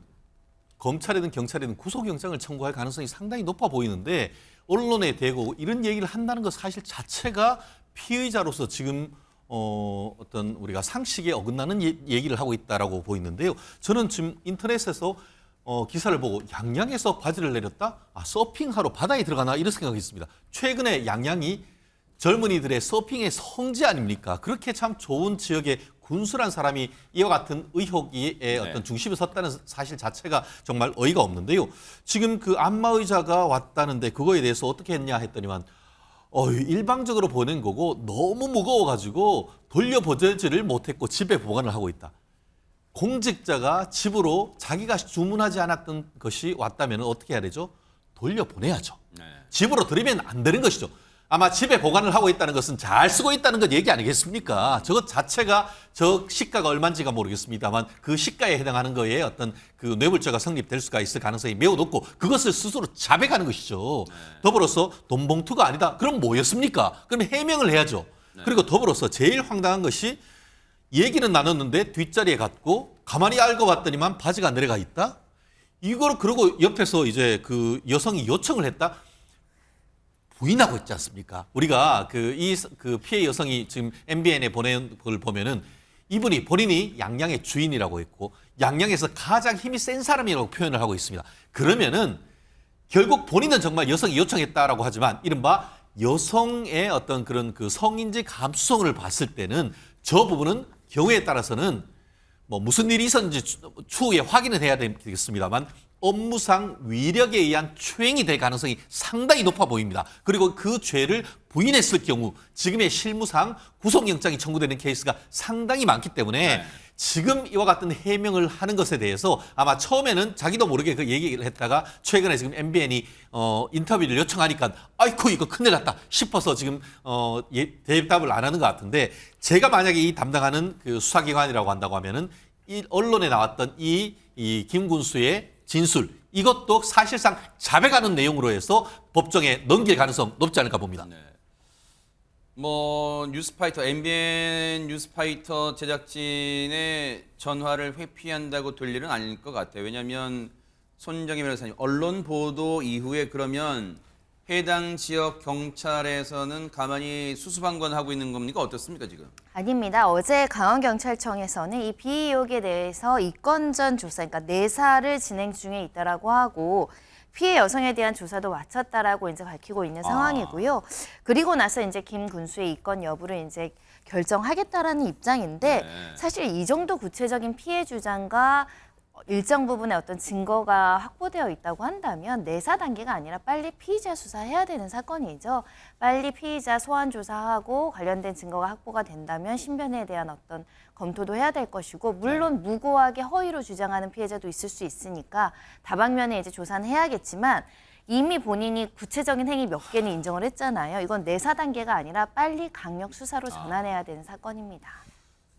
검찰이든 경찰이든 구속영장을 청구할 가능성이 상당히 높아 보이는데 언론에 대고 이런 얘기를 한다는 것 사실 자체가 피의자로서 지금 어떤 우리가 상식에 어긋나는 얘기를 하고 있다라고 보이는데요. 저는 지금 인터넷에서 기사를 보고 양양에서 바지를 내렸다? 서핑하러 바다에 들어가나 이런 생각이 있습니다. 최근에 양양이 젊은이들의 서핑의 성지 아닙니까? 그렇게 참 좋은 지역에 군수란 사람이 이와 같은 의혹의 어떤 중심에 섰다는 사실 자체가 정말 어이가 없는데요. 지금 그 안마의자가 왔다는데 그거에 대해서 어떻게 했냐 했더니만 일방적으로 보낸 거고 너무 무거워가지고 돌려보내지를 못했고 집에 보관을 하고 있다. 공직자가 집으로 자기가 주문하지 않았던 것이 왔다면 어떻게 해야 되죠? 돌려보내야죠. 네. 집으로 들이면 안 되는 것이죠. 아마 집에 보관을 하고 있다는 것은 잘 쓰고 있다는 것 얘기 아니겠습니까? 저것 자체가 저 시가가 얼마인지가 모르겠습니다만 그 시가에 해당하는 거에 어떤 그 뇌물죄가 성립될 수가 있을 가능성이 매우 높고 그것을 스스로 자백하는 것이죠. 더불어서 돈 봉투가 아니다. 그럼 뭐였습니까? 그럼 해명을 해야죠. 그리고 더불어서 제일 황당한 것이 얘기는 나눴는데 뒷자리에 갔고 가만히 알고 봤더니만 바지가 내려가 있다? 이걸 그러고 옆에서 이제 그 여성이 요청을 했다? 부인하고 있지 않습니까? 우리가 그 피해 여성이 지금 MBN에 보낸 걸 보면은 이분이 본인이 양양의 주인이라고 했고 양양에서 가장 힘이 센 사람이라고 표현을 하고 있습니다. 그러면은 결국 본인은 정말 여성이 요청했다라고 하지만 이른바 여성의 어떤 그런 그 성인지 감수성을 봤을 때는 저 부분은 경우에 따라서는 뭐 무슨 일이 있었는지 추후에 확인을 해야 되겠습니다만 업무상 위력에 의한 추행이 될 가능성이 상당히 높아 보입니다. 그리고 그 죄를 부인했을 경우 지금의 실무상 구속영장이 청구되는 케이스가 상당히 많기 때문에 지금 이와 같은 해명을 하는 것에 대해서 아마 처음에는 자기도 모르게 그 얘기를 했다가 최근에 지금 MBN이 인터뷰를 요청하니까 아이고 이거 큰일 났다 싶어서 지금 대답을 안 하는 것 같은데 제가 만약에 이 담당하는 그 수사기관이라고 한다고 하면은 이 언론에 나왔던 이 김군수의 진술 이것도 사실상 자백하는 내용으로 해서 법정에 넘길 가능성 높지 않을까 봅니다. 네. 뭐 뉴스파이터 MBN 뉴스파이터 제작진의 전화를 회피한다고 될 일은 아닐 것 같아요. 왜냐하면 손정희 변호사님 언론 보도 이후에 그러면 해당 지역 경찰에서는 가만히 수수방관하고 있는 겁니까? 어떻습니까 지금? 아닙니다. 어제 강원경찰청에서는 이 피의 의혹에 대해서 입건전 조사, 그러니까 내사를 진행 중에 있다라고 하고 피해 여성에 대한 조사도 마쳤다라고 이제 밝히고 있는 상황이고요. 그리고 나서 이제 김 군수의 입건 여부를 이제 결정하겠다라는 입장인데 사실 이 정도 구체적인 피해 주장과 일정 부분의 어떤 증거가 확보되어 있다고 한다면 내사 단계가 아니라 빨리 피의자 수사해야 되는 사건이죠. 빨리 피의자 소환 조사하고 관련된 증거가 확보가 된다면 신변에 대한 어떤 검토도 해야 될 것이고 물론 무고하게 허위로 주장하는 피해자도 있을 수 있으니까 다방면에 이제 조사는 해야겠지만 이미 본인이 구체적인 행위 몇 개는 인정을 했잖아요. 이건 내사 단계가 아니라 빨리 강력 수사로 전환해야 되는 사건입니다.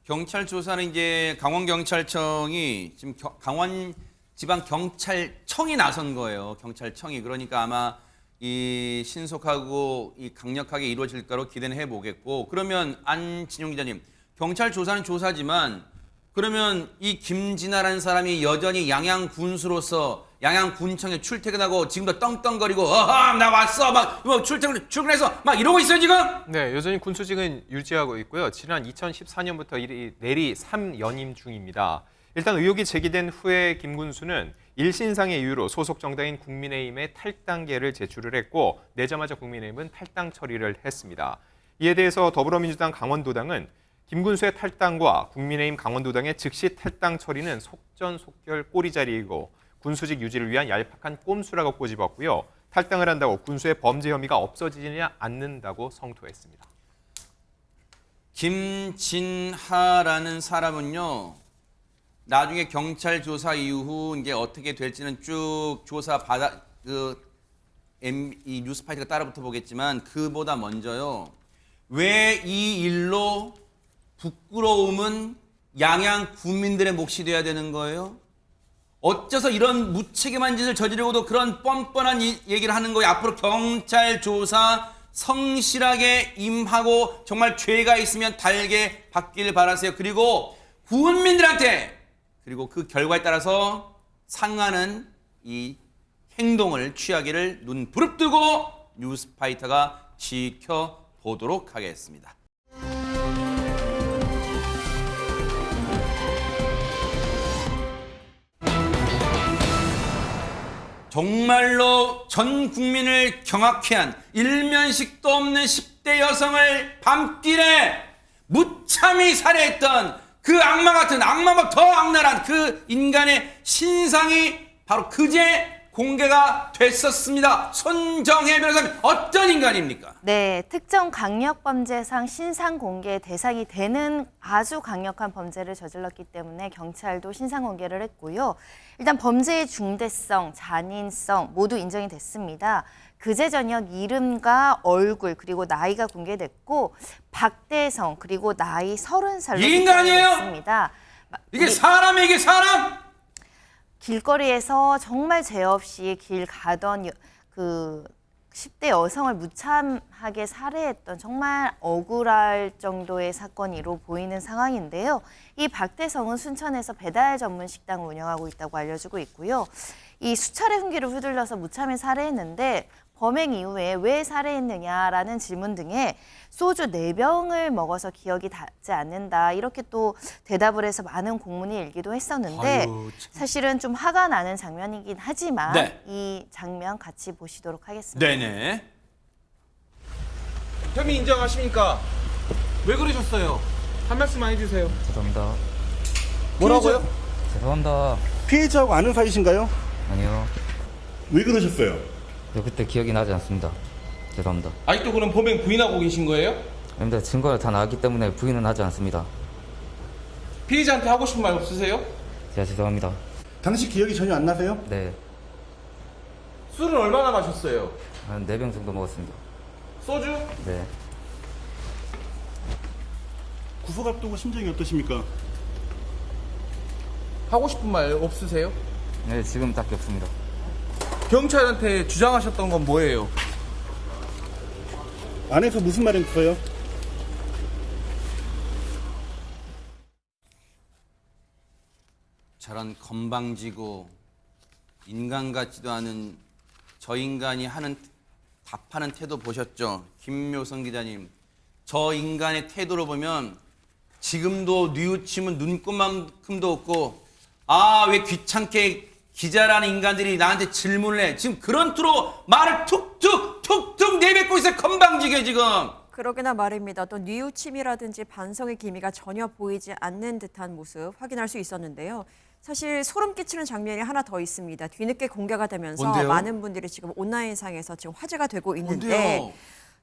경찰 조사는 이제 강원경찰청이 지금 강원지방경찰청이 나선 거예요. 경찰청이. 그러니까 아마 이 신속하고 이 강력하게 이루어질 거로 기대는 해보겠고 그러면 안진용 기자님 경찰 조사는 조사지만 그러면 이 김진아라는 사람이 여전히 양양군수로서 양양군청에 출퇴근하고 지금도 떵떵거리고 어허 나 왔어 막 뭐 출근해서 막 이러고 있어요 지금? 네, 여전히 군수직은 유지하고 있고요. 지난 2014년부터 내리 3연임 중입니다. 일단 의혹이 제기된 후에 김 군수는 일신상의 이유로 소속 정당인 국민의힘에 탈당계를 제출을 했고 내자마자 국민의힘은 탈당 처리를 했습니다. 이에 대해서 더불어민주당 강원도당은 김 군수의 탈당과 국민의힘 강원도당의 즉시 탈당 처리는 속전속결 꼬리자리이고 군수직 유지를 위한 얄팍한 꼼수라고 꼬집었고요. 탈당을 한다고 군수의 범죄 혐의가 없어지지 않는다고 성토했습니다. 김진하라는 사람은요. 나중에 경찰 조사 이후 이제 어떻게 될지는 쭉 조사 받아 이 뉴스파이트가 따라붙어 보겠지만 그보다 먼저요. 왜 이 일로 부끄러움은 양양 국민들의 몫이 돼야 되는 거예요? 어째서 이런 무책임한 짓을 저지르고도 그런 뻔뻔한 얘기를 하는 거예요? 앞으로 경찰 조사 성실하게 임하고 정말 죄가 있으면 달게 받기를 바라세요. 그리고 국민들한테 그리고 그 결과에 따라서 상하는 이 행동을 취하기를 눈 부릅뜨고 뉴스파이터가 지켜보도록 하겠습니다. 정말로 전 국민을 경악케 한 일면식도 없는 10대 여성을 밤길에 무참히 살해했던 그 악마 같은 악마보다 더 악랄한 그 인간의 신상이 바로 그제 공개가 됐었습니다. 손정혜 변호사님 어떤 인간입니까? 네, 특정 강력범죄상 신상 공개 대상이 되는 아주 강력한 범죄를 저질렀기 때문에 경찰도 신상 공개를 했고요. 일단 범죄의 중대성, 잔인성 모두 인정이 됐습니다. 그제 저녁 이름과 얼굴 그리고 나이가 공개됐고 박대성 그리고 나이 30살로 인간이에요? 됐습니다. 이게 사람이에요, 이게 사람? 길거리에서 정말 죄 없이 길 가던 그 10대 여성을 무참하게 살해했던 정말 억울할 정도의 사건으로 보이는 상황인데요. 이 박대성은 순천에서 배달 전문 식당을 운영하고 있다고 알려지고 있고요. 이 수차례 흉기를 휘둘러서 무참히 살해했는데 범행 이후에 왜 살해했느냐라는 질문 등에 소주 4병을 먹어서 기억이 닿지 않는다. 이렇게 또 대답을 해서 많은 공문이 일기도 했었는데 아유, 사실은 좀 화가 나는 장면이긴 하지만 네. 이 장면 같이 보시도록 하겠습니다. 네네. 혐의 인정하십니까? 왜 그러셨어요? 한 말씀만 해주세요. 죄송합니다. 뭐라고요? 죄송합니다. 피해자하고 아는 사이신가요? 아니요. 왜 그러셨어요? 그때 기억이 나지 않습니다. 죄송합니다. 아직도 그럼 범행 부인하고 계신 거예요? 아닙니다. 증거가 다 나왔기 때문에 부인은 하지 않습니다. 피해자한테 하고 싶은 말 없으세요? 제가 죄송합니다. 당시 기억이 전혀 안 나세요? 네. 술은 얼마나 마셨어요? 한 4병 정도 먹었습니다. 소주? 네. 구속 앞두고 심정이 어떠십니까? 하고 싶은 말 없으세요? 네, 지금 딱히 없습니다. 경찰한테 주장하셨던 건 뭐예요? 안에서 무슨 말 했어요? 저런 건방지고 인간 같지도 않은 저 인간이 하는 답하는 태도 보셨죠? 김묘성 기자님. 저 인간의 태도로 보면 지금도 뉘우침은 눈꼽만큼도 없고 아, 왜 귀찮게 기자라는 인간들이 나한테 질문을 해. 지금 그런 투로 말을 툭툭 내뱉고 있어요. 건방지게 지금. 그러기나 말입니다. 또 뉘우침이라든지 반성의 기미가 전혀 보이지 않는 듯한 모습 확인할 수 있었는데요. 사실 소름 끼치는 장면이 하나 더 있습니다. 뒤늦게 공개가 되면서 뭔데요? 많은 분들이 지금 온라인상에서 지금 화제가 되고 있는데 뭔데요?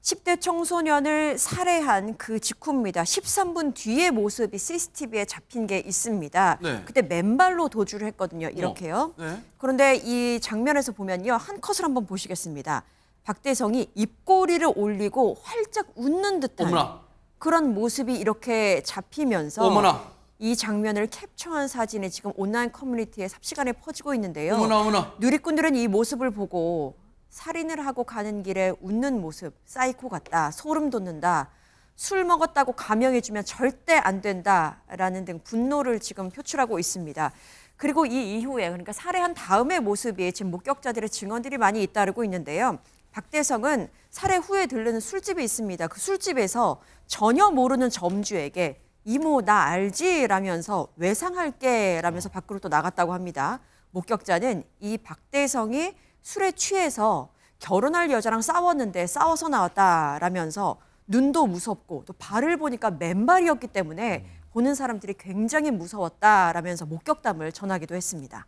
10대 청소년을 살해한 그 직후입니다. 13분 뒤의 모습이 CCTV에 잡힌 게 있습니다. 네. 그때 맨발로 도주를 했거든요. 이렇게요. 네. 그런데 이 장면에서 보면요. 한 컷을 한번 보시겠습니다. 박대성이 입꼬리를 올리고 활짝 웃는 듯한 어머나. 그런 모습이 이렇게 잡히면서 어머나. 이 장면을 캡처한 사진이 지금 온라인 커뮤니티에 삽시간에 퍼지고 있는데요. 어머나. 누리꾼들은 이 모습을 보고 살인을 하고 가는 길에 웃는 모습, 사이코 같다, 소름 돋는다. 술 먹었다고 감형해주면 절대 안 된다라는 등 분노를 지금 표출하고 있습니다. 그리고 이 이후에 그러니까 살해한 다음의 모습이 지금 목격자들의 증언들이 많이 잇따르고 있는데요. 박대성은 살해 후에 들르는 술집이 있습니다. 그 술집에서 전혀 모르는 점주에게 이모 나 알지? 라면서 외상할게 라면서 밖으로 또 나갔다고 합니다. 목격자는 이 박대성이 술에 취해서 결혼할 여자랑 싸웠는데 싸워서 나왔다라면서 눈도 무섭고 또 발을 보니까 맨발이었기 때문에 보는 사람들이 굉장히 무서웠다라면서 목격담을 전하기도 했습니다.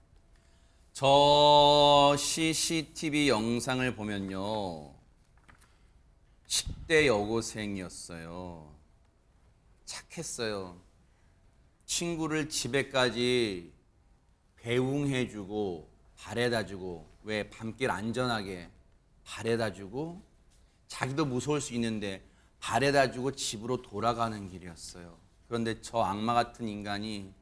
저 CCTV 영상을 보면요. 10대 여고생이었어요. 착했어요. 친구를 집에까지 배웅해주고 바래다주고 왜 밤길 안전하게 바래다주고 자기도 무서울 수 있는데 바래다주고 집으로 돌아가는 길이었어요. 그런데 저 악마 같은 인간이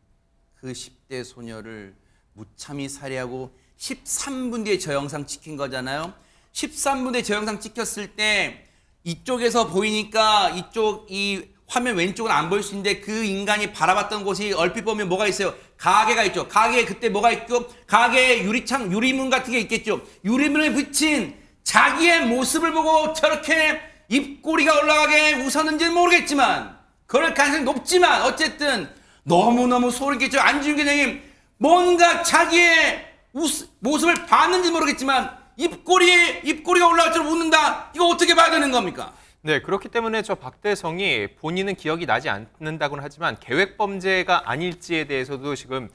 그 10대 소녀를 무참히 살해하고 13분 뒤에 저 영상 찍힌 거잖아요. 13분 뒤에 저 영상 찍혔을 때 이쪽에서 보이니까 이쪽 이 화면 왼쪽은 안 보일 수 있는데 그 인간이 바라봤던 곳이 얼핏 보면 뭐가 있어요? 가게가 있죠. 가게에 그때 뭐가 있고 가게에 유리창, 유리문 같은 게 있겠죠. 유리문에 붙인 자기의 모습을 보고 저렇게 입꼬리가 올라가게 웃었는지는 모르겠지만 그럴 가능성이 높지만 어쨌든 너무너무 소름 끼쳐 안지훈 기자님 뭔가 자기의 모습을 봤는지 모르겠지만 입꼬리가 올라갈 줄 웃는다. 이거 어떻게 봐야 되는 겁니까? 네, 그렇기 때문에 저 박대성이 본인은 기억이 나지 않는다고는 하지만 계획 범죄가 아닐지에 대해서도 지금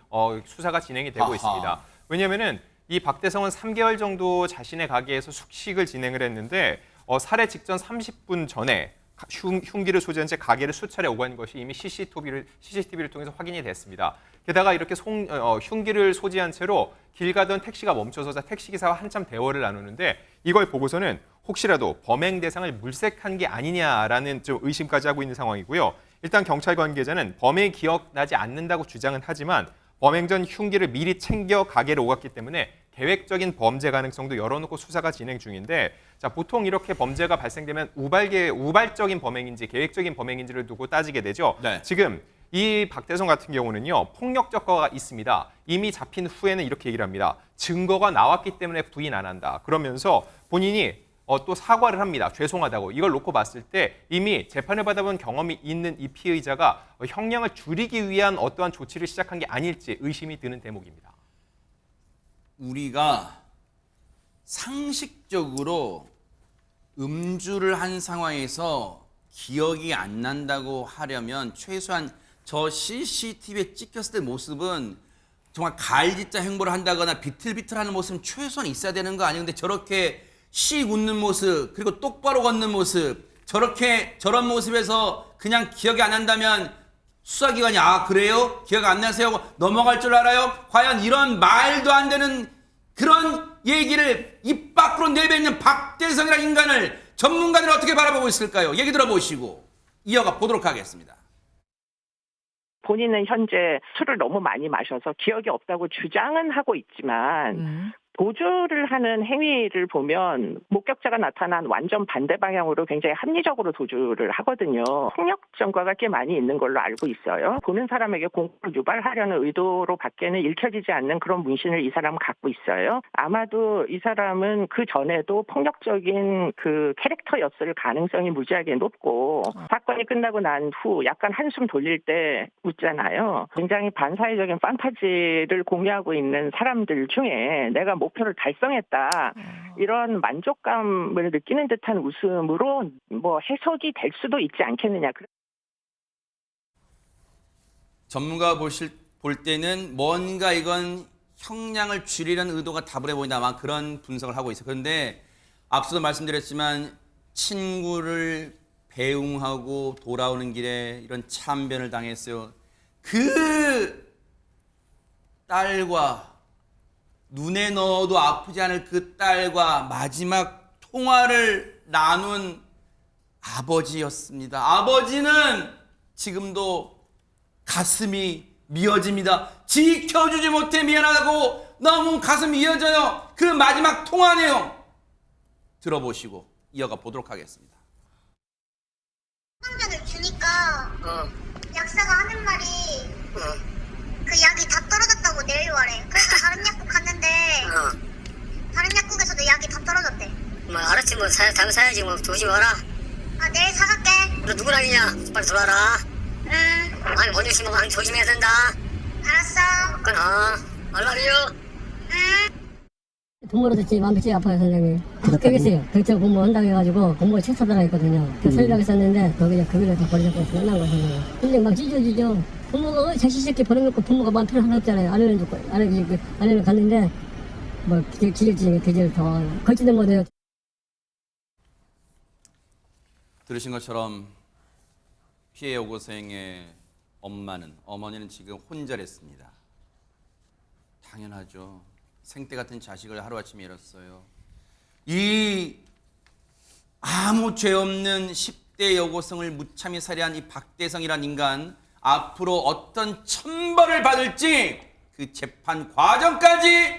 수사가 진행이 되고 있습니다. 왜냐하면은 이 박대성은 3개월 정도 자신의 가게에서 숙식을 진행을 했는데 살해 직전 30분 전에 흉기를 소지한 채 가게를 수차례 오간 것이 이미 CCTV를 통해서 확인이 됐습니다. 게다가 이렇게 흉기를 소지한 채로 길 가던 택시가 멈춰서 택시기사와 한참 대화를 나누는데 이걸 보고서는 혹시라도 범행 대상을 물색한 게 아니냐라는 좀 의심까지 하고 있는 상황이고요. 일단 경찰 관계자는 범행이 기억나지 않는다고 주장은 하지만 범행 전 흉기를 미리 챙겨 가게를 오갔기 때문에 계획적인 범죄 가능성도 열어놓고 수사가 진행 중인데 자 보통 이렇게 범죄가 발생되면 우발적인 범행인지 계획적인 범행인지를 두고 따지게 되죠. 네. 지금 이 박대성 같은 경우는요. 폭력 적거가 있습니다. 이미 잡힌 후에는 이렇게 얘기를 합니다. 증거가 나왔기 때문에 부인 안 한다. 그러면서 본인이 또 사과를 합니다. 죄송하다고. 이걸 놓고 봤을 때 이미 재판을 받아본 경험이 있는 이 피의자가 형량을 줄이기 위한 어떠한 조치를 시작한 게 아닐지 의심이 드는 대목입니다. 우리가 상식적으로 음주를 한 상황에서 기억이 안 난다고 하려면 최소한 저 CCTV에 찍혔을 때 모습은 정말 가을짓자 행보를 한다거나 비틀비틀하는 모습은 최소한 있어야 되는 거 아니에요? 근데 저렇게 씩 웃는 모습 그리고 똑바로 걷는 모습 저런 모습에서 그냥 기억이 안 난다면 수사기관이 아 그래요? 기억 안 나세요? 하고 넘어갈 줄 알아요? 과연 이런 말도 안 되는 그런 얘기를 입 밖으로 내뱉는 박대성이라는 인간을 전문가들은 어떻게 바라보고 있을까요? 얘기 들어보시고 이어가 보도록 하겠습니다. 본인은 현재 술을 너무 많이 마셔서 기억이 없다고 주장은 하고 있지만 도주를 하는 행위를 보면 목격자가 나타난 완전 반대 방향으로 굉장히 합리적으로 도주를 하거든요. 폭력 전과가 꽤 많이 있는 걸로 알고 있어요. 보는 사람에게 공포를 유발하려는 의도로 밖에는 읽혀지지 않는 그런 문신을 이 사람은 갖고 있어요. 아마도 이 사람은 그 전에도 폭력적인 그 캐릭터였을 가능성이 무지하게 높고 사건이 끝나고 난 후 약간 한숨 돌릴 때 웃잖아요. 굉장히 반사회적인 판타지를 공유하고 있는 사람들 중에 내가 목표를 달성했다. 이런 만족감을 느끼는 듯한 웃음으로 뭐 해석이 될 수도 있지 않겠느냐. 전문가 볼 때는 뭔가 이건 형량을 줄이려는 의도가 다분해 보인다. 아마 그런 분석을 하고 있어요. 그런데 앞서도 말씀드렸지만 친구를 배웅하고 돌아오는 길에 이런 참변을 당했어요. 그 딸과 눈에 넣어도 아프지 않을 그 딸과 마지막 통화를 나눈 아버지였습니다. 아버지는 지금도 가슴이 미어집니다. 지켜주지 못해 미안하다고 너무 가슴이 미어져요. 그 마지막 통화 내용 들어보시고 이어가 보도록 하겠습니다. 상면을 약사가 하는 말이 그 약이 다 떨어졌다고 내일 와래. 그래서 다른 약국 갔는데 다른 약국에서도 약이 다 떨어졌대. 뭐 알았지 뭐 당근 사야지 뭐 조심해라. 내일 사갈게. 너 누구랑 있냐? 빨리 들어와라. 응. 아니 먼저 심으면 아니 조심해야 된다. 알았어. 끊어. 알라뷰. 부모로서 제 마음이 제일 아파요, 선생님. 합격했어요. 경찰 공무원한다고 해가지고 공무원 채사다가 있거든요. 그 설명을 썼는데 거기를 다 버리자고 끝난 거예요, 선생님. 근데 막 찢어지죠. 부모가 자식 새끼 버려놓고 부모가 마음 필요 하나 없잖아요. 아내를 갔는데 뭐 기절지게 더 걸지도 못해요. 들으신 것처럼 피해 여고생의 어머니는 지금 혼절했습니다. 당연하죠. 생떼 같은 자식을 하루아침에 잃었어요. 이 아무 죄 없는 10대 여고생을 무참히 살해한 이 박대성이란 인간, 앞으로 어떤 천벌을 받을지 그 재판 과정까지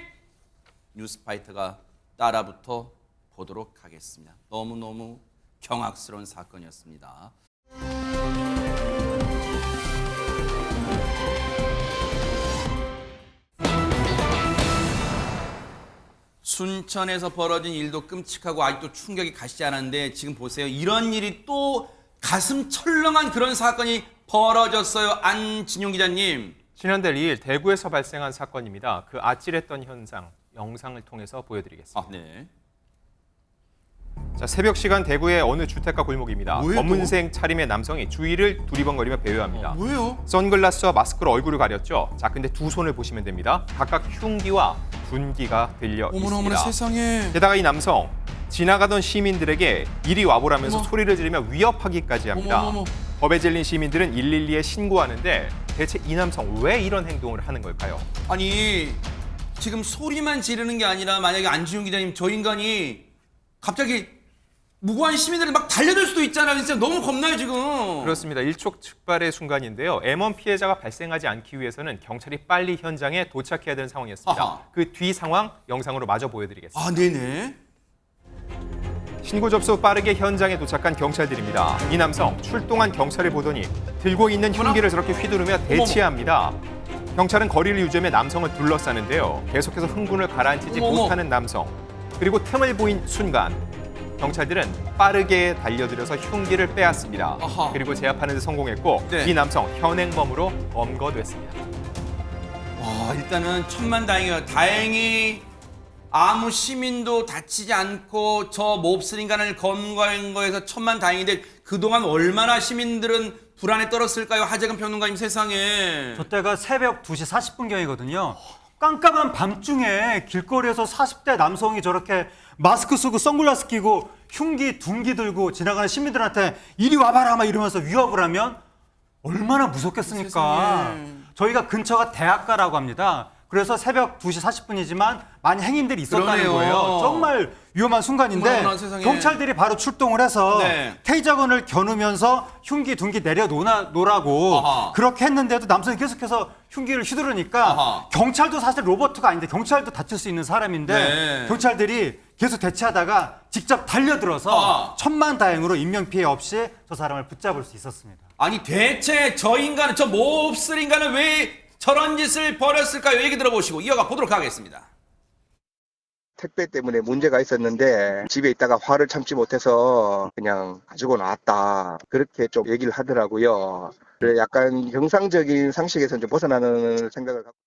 뉴스파이터가 따라붙어 보도록 하겠습니다. 너무너무 경악스러운 사건이었습니다. 순천에서 벌어진 일도 끔찍하고 아직도 충격이 가시지 않았는데 지금 보세요. 이런 일이 또 가슴 철렁한 그런 사건이 벌어졌어요. 안진용 기자님. 지난달 2일 대구에서 발생한 사건입니다. 그 아찔했던 현상 영상을 통해서 보여드리겠습니다. 네. 자, 새벽 시간 대구의 어느 주택가 골목입니다. 뭐예요, 검은색 차림의 남성이 주위를 두리번거리며 배회합니다. 뭐예요? 선글라스와 마스크로 얼굴을 가렸죠. 자, 근데 두 손을 보시면 됩니다. 각각 흉기와 둔기가 들려 있습니다. 세상에. 게다가 이 남성 지나가던 시민들에게 이리 와보라면서 소리를 지르며 위협하기까지 합니다. 법에 질린 시민들은 112에 신고하는데 대체 이 남성 왜 이런 행동을 하는 걸까요? 아니 지금 소리만 지르는 게 아니라 만약에 안지용 기자님 저 인간이 갑자기 무고한 시민들을 막 달려들 수도 있잖아요. 진짜 너무 겁나요 지금. 그렇습니다. 일촉즉발의 순간인데요. M1 피해자가 발생하지 않기 위해서는 경찰이 빨리 현장에 도착해야 되는 상황이었습니다. 아하. 그 뒤 상황 영상으로 마저 보여드리겠습니다. 네네. 신고 접수 빠르게 현장에 도착한 경찰들입니다. 이 남성 출동한 경찰을 보더니 들고 있는 흉기를 저렇게 휘두르며 대치합니다. 경찰은 거리를 유지하며 남성을 둘러싸는데요. 계속해서 흥분을 가라앉히지 못하는 남성. 그리고 틈을 보인 순간 경찰들은 빠르게 달려들어서 흉기를 빼앗습니다. 아하. 그리고 제압하는 데 성공했고 네. 이 남성 현행범으로 검거됐습니다. 와 일단은 천만다행이에요. 다행히 아무 시민도 다치지 않고 저 몹쓸 인간을 검거한 거에서 천만다행인데 그동안 얼마나 시민들은 불안에 떨었을까요? 하재근 평론가님 세상에. 저 때가 새벽 2시 40분경이거든요. 깜깜한 밤중에 길거리에서 40대 남성이 저렇게 마스크 쓰고 선글라스 끼고 흉기, 둔기 들고 지나가는 시민들한테 이리 와봐라 막 이러면서 위협을 하면 얼마나 무섭겠습니까? 세상에. 저희가 근처가 대학가라고 합니다. 그래서 새벽 2시 40분이지만 많은 행인들이 있었다는 그러네요. 거예요. 정말 위험한 순간인데 어머나, 세상에. 경찰들이 바로 출동을 해서 네. 테이저건을 겨누면서 흉기, 둔기 내려놓으라고 아하. 그렇게 했는데도 남성이 계속해서 흉기를 휘두르니까 아하. 경찰도 사실 로버트가 아닌데 경찰도 다칠 수 있는 사람인데 네. 경찰들이 계속 대치하다가 직접 달려들어서 아하. 천만다행으로 인명피해 없이 저 사람을 붙잡을 수 있었습니다. 아니 대체 저 인간은 저 몹쓸 인간은 왜 저런 짓을 벌였을까요? 얘기 들어보시고 이어가 보도록 하겠습니다. 택배 때문에 문제가 있었는데 집에 있다가 화를 참지 못해서 그냥 가지고 나왔다. 그렇게 좀 얘기를 하더라고요. 그래 약간 정상적인 상식에서 좀 벗어나는 생각을 갖고.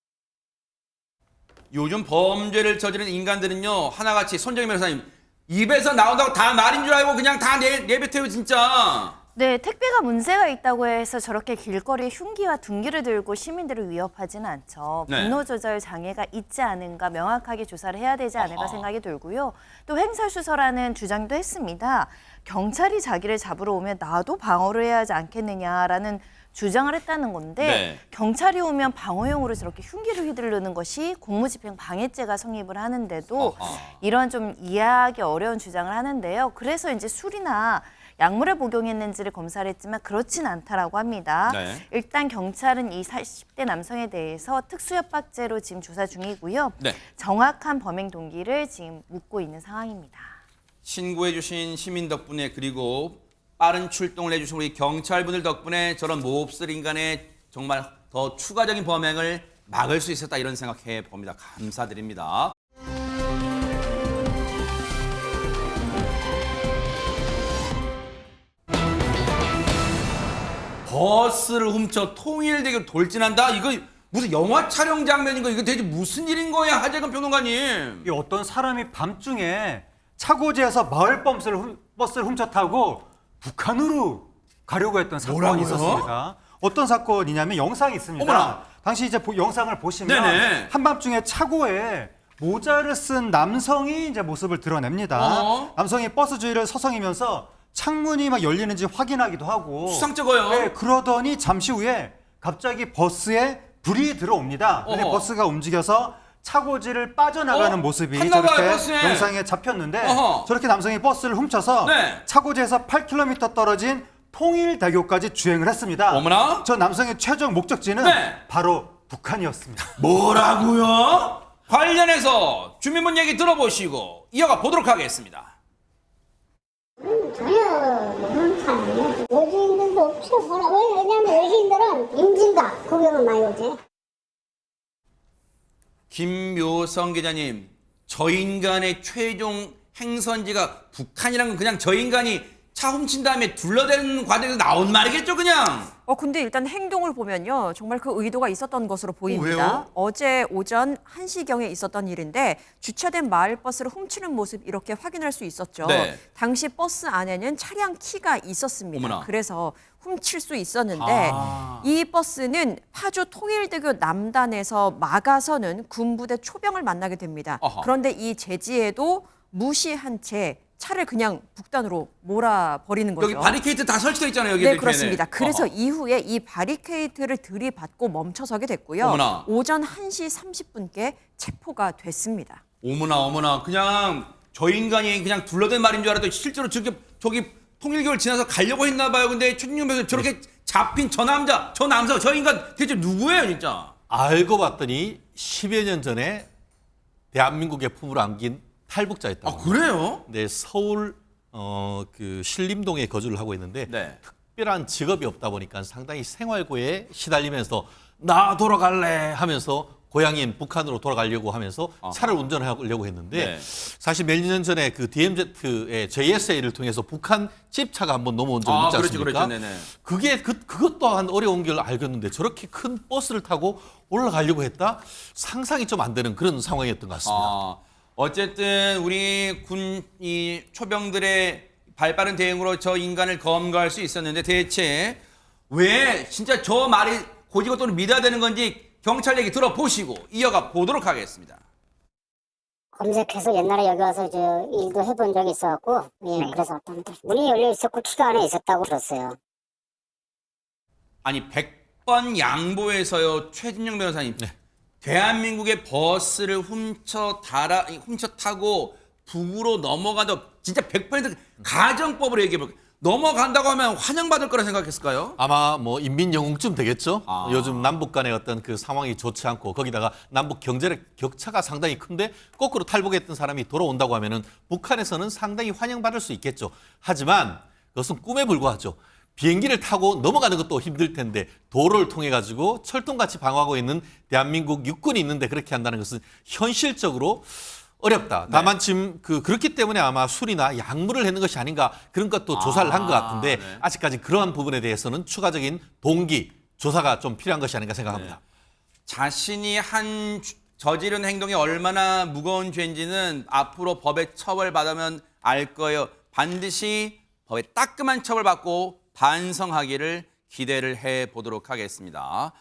요즘 범죄를 저지르는 인간들은요 하나같이 손정희 변호사님 입에서 나온다고 다 말인 줄 알고 그냥 다 내뱉어요 진짜. 네, 택배가 문제가 있다고 해서 저렇게 길거리에 흉기와 둔기를 들고 시민들을 위협하지는 않죠. 네. 분노 조절 장애가 있지 않은가 명확하게 조사를 해야 되지 않을까 생각이 들고요. 또 횡설수설하는 주장도 했습니다. 경찰이 자기를 잡으러 오면 나도 방어를 해야 하지 않겠느냐라는 주장을 했다는 건데 네. 경찰이 오면 방어용으로 저렇게 흉기를 휘두르는 것이 공무집행 방해죄가 성립을 하는데도 이런 좀 이해하기 어려운 주장을 하는데요. 그래서 이제 술이나 약물을 복용했는지를 검사를 했지만 그렇진 않다라고 합니다. 네. 일단 경찰은 이 40대 남성에 대해서 특수협박죄로 지금 조사 중이고요. 네. 정확한 범행 동기를 지금 묻고 있는 상황입니다. 신고해 주신 시민 덕분에 그리고 빠른 출동을 해주신 우리 경찰분들 덕분에 저런 몹쓸 인간의 정말 더 추가적인 범행을 막을 수 있었다 이런 생각해 봅니다. 감사드립니다. 버스를 훔쳐 통일대교 돌진한다? 이거 무슨 영화 촬영 장면인가? 이거 대체 무슨 일인 거야, 하재근 평론가님? 이 어떤 사람이 밤중에 차고지에서 마을 버스를 훔쳐 타고 북한으로 가려고 했던 사건이 뭐라고요? 있었습니다. 어떤 사건이냐면 영상이 있습니다. 어머나. 당시 이제 영상을 보시면 네네. 한밤중에 차고에 모자를 쓴 남성이 이제 모습을 드러냅니다. 남성이 버스 주위를 서성이면서 창문이 막 열리는지 확인하기도 하고 수상쩍어요. 네, 그러더니 잠시 후에 갑자기 버스에 불이 들어옵니다. 근데 어허. 버스가 움직여서 차고지를 빠져나가는 모습이 갔나 봐요, 저렇게 버스에. 영상에 잡혔는데 어허. 저렇게 남성이 버스를 훔쳐서 네. 차고지에서 8km 떨어진 통일대교까지 주행을 했습니다. 어머나. 저 남성의 최종 목적지는 네. 바로 북한이었습니다. 뭐라고요? 관련해서 주민분 얘기 들어보시고 이어가 보도록 하겠습니다. 전혀 모르는 사람이에요. 외지인들도 없어. 왜냐면 외지인들은 임진각 구경을 많이 오지. 김묘성 기자님, 저 인간의 최종 행선지가 북한이란 건 그냥 저 인간이 차 훔친 다음에 둘러대는 과정에서 나온 말이겠죠, 그냥? 근데 일단 행동을 보면요. 정말 그 의도가 있었던 것으로 보입니다. 왜요? 어제 오전 1시경에 있었던 일인데 주차된 마을버스를 훔치는 모습 이렇게 확인할 수 있었죠. 네. 당시 버스 안에는 차량 키가 있었습니다. 어머나. 그래서 훔칠 수 있었는데 이 버스는 파주 통일대교 남단에서 막아서는 군부대 초병을 만나게 됩니다. 아하. 그런데 이 제지에도 무시한 채 차를 그냥 북단으로 몰아버리는 거죠. 여기 바리케이트 다 설치되어 있잖아요, 여기. 네, 이렇게. 그렇습니다. 그래서 어허. 이후에 이 바리케이트를 들이받고 멈춰서게 됐고요. 어머나. 오전 1시 30분께 체포가 됐습니다. 어머나. 그냥 저 인간이 그냥 둘러댄 말인 줄 알았더니 실제로 저기 통일교를 지나서 가려고 했나 봐요. 근데 최진용 변호사 저렇게 잡힌 저 인간 대체 누구예요, 진짜? 알고 봤더니 10여 년 전에 대한민국의 품을 안긴 탈북자였다고. 아, 그래요? 네, 서울 그 신림동에 거주를 하고 있는데 네. 특별한 직업이 없다 보니까 상당히 생활고에 시달리면서 나 돌아갈래 하면서 고향인 북한으로 돌아가려고 하면서 차를 운전하려고 했는데 네. 사실 몇 년 전에 그 DMZ의 JSA를 통해서 북한 집차가 한번 넘어온 적이 있지 않습니까? 그렇죠. 네네. 그게 그것 또한 어려운 걸 알겠는데 저렇게 큰 버스를 타고 올라가려고 했다? 상상이 좀 안 되는 그런 상황이었던 것 같습니다. 어쨌든 우리 군 이 초병들의 발빠른 대응으로 저 인간을 검거할 수 있었는데 대체 왜 진짜 저 말이 고지고대로 믿어야 되는 건지 경찰 얘기 들어보시고 이어가 보도록 하겠습니다. 검색해서 옛날에 여기 와서 저 일도 해본 적이 있어갖고 그래서 왔답니다. 문이 열려 있었고 키가 안에 있었다고 들었어요. 아니 100번 양보해서요, 최진영 변호사님. 대한민국의 버스를 훔쳐 타고 북으로 넘어가도 진짜 100% 가정법으로 얘기해볼게요. 넘어간다고 하면 환영받을 거라 생각했을까요? 아마 뭐 인민영웅쯤 되겠죠. 아. 요즘 남북 간의 어떤 그 상황이 좋지 않고 거기다가 남북 경제력 격차가 상당히 큰데 거꾸로 탈북했던 사람이 돌아온다고 하면은 북한에서는 상당히 환영받을 수 있겠죠. 하지만 그것은 꿈에 불과하죠. 비행기를 타고 넘어가는 것도 힘들 텐데 도로를 통해 가지고 철통같이 방어하고 있는 대한민국 육군이 있는데 그렇게 한다는 것은 현실적으로 어렵다. 다만 지금 그렇기 때문에 아마 술이나 약물을 했는 것이 아닌가 그런 것도 조사를 한 것 같은데 네. 아직까지 그러한 부분에 대해서는 추가적인 동기, 조사가 좀 필요한 것이 아닌가 생각합니다. 자신이 저지른 행동이 얼마나 무거운 죄인지는 앞으로 법에 처벌받으면 알 거예요. 반드시 법에 따끔한 처벌받고 반성하기를 기대를 해보도록 하겠습니다.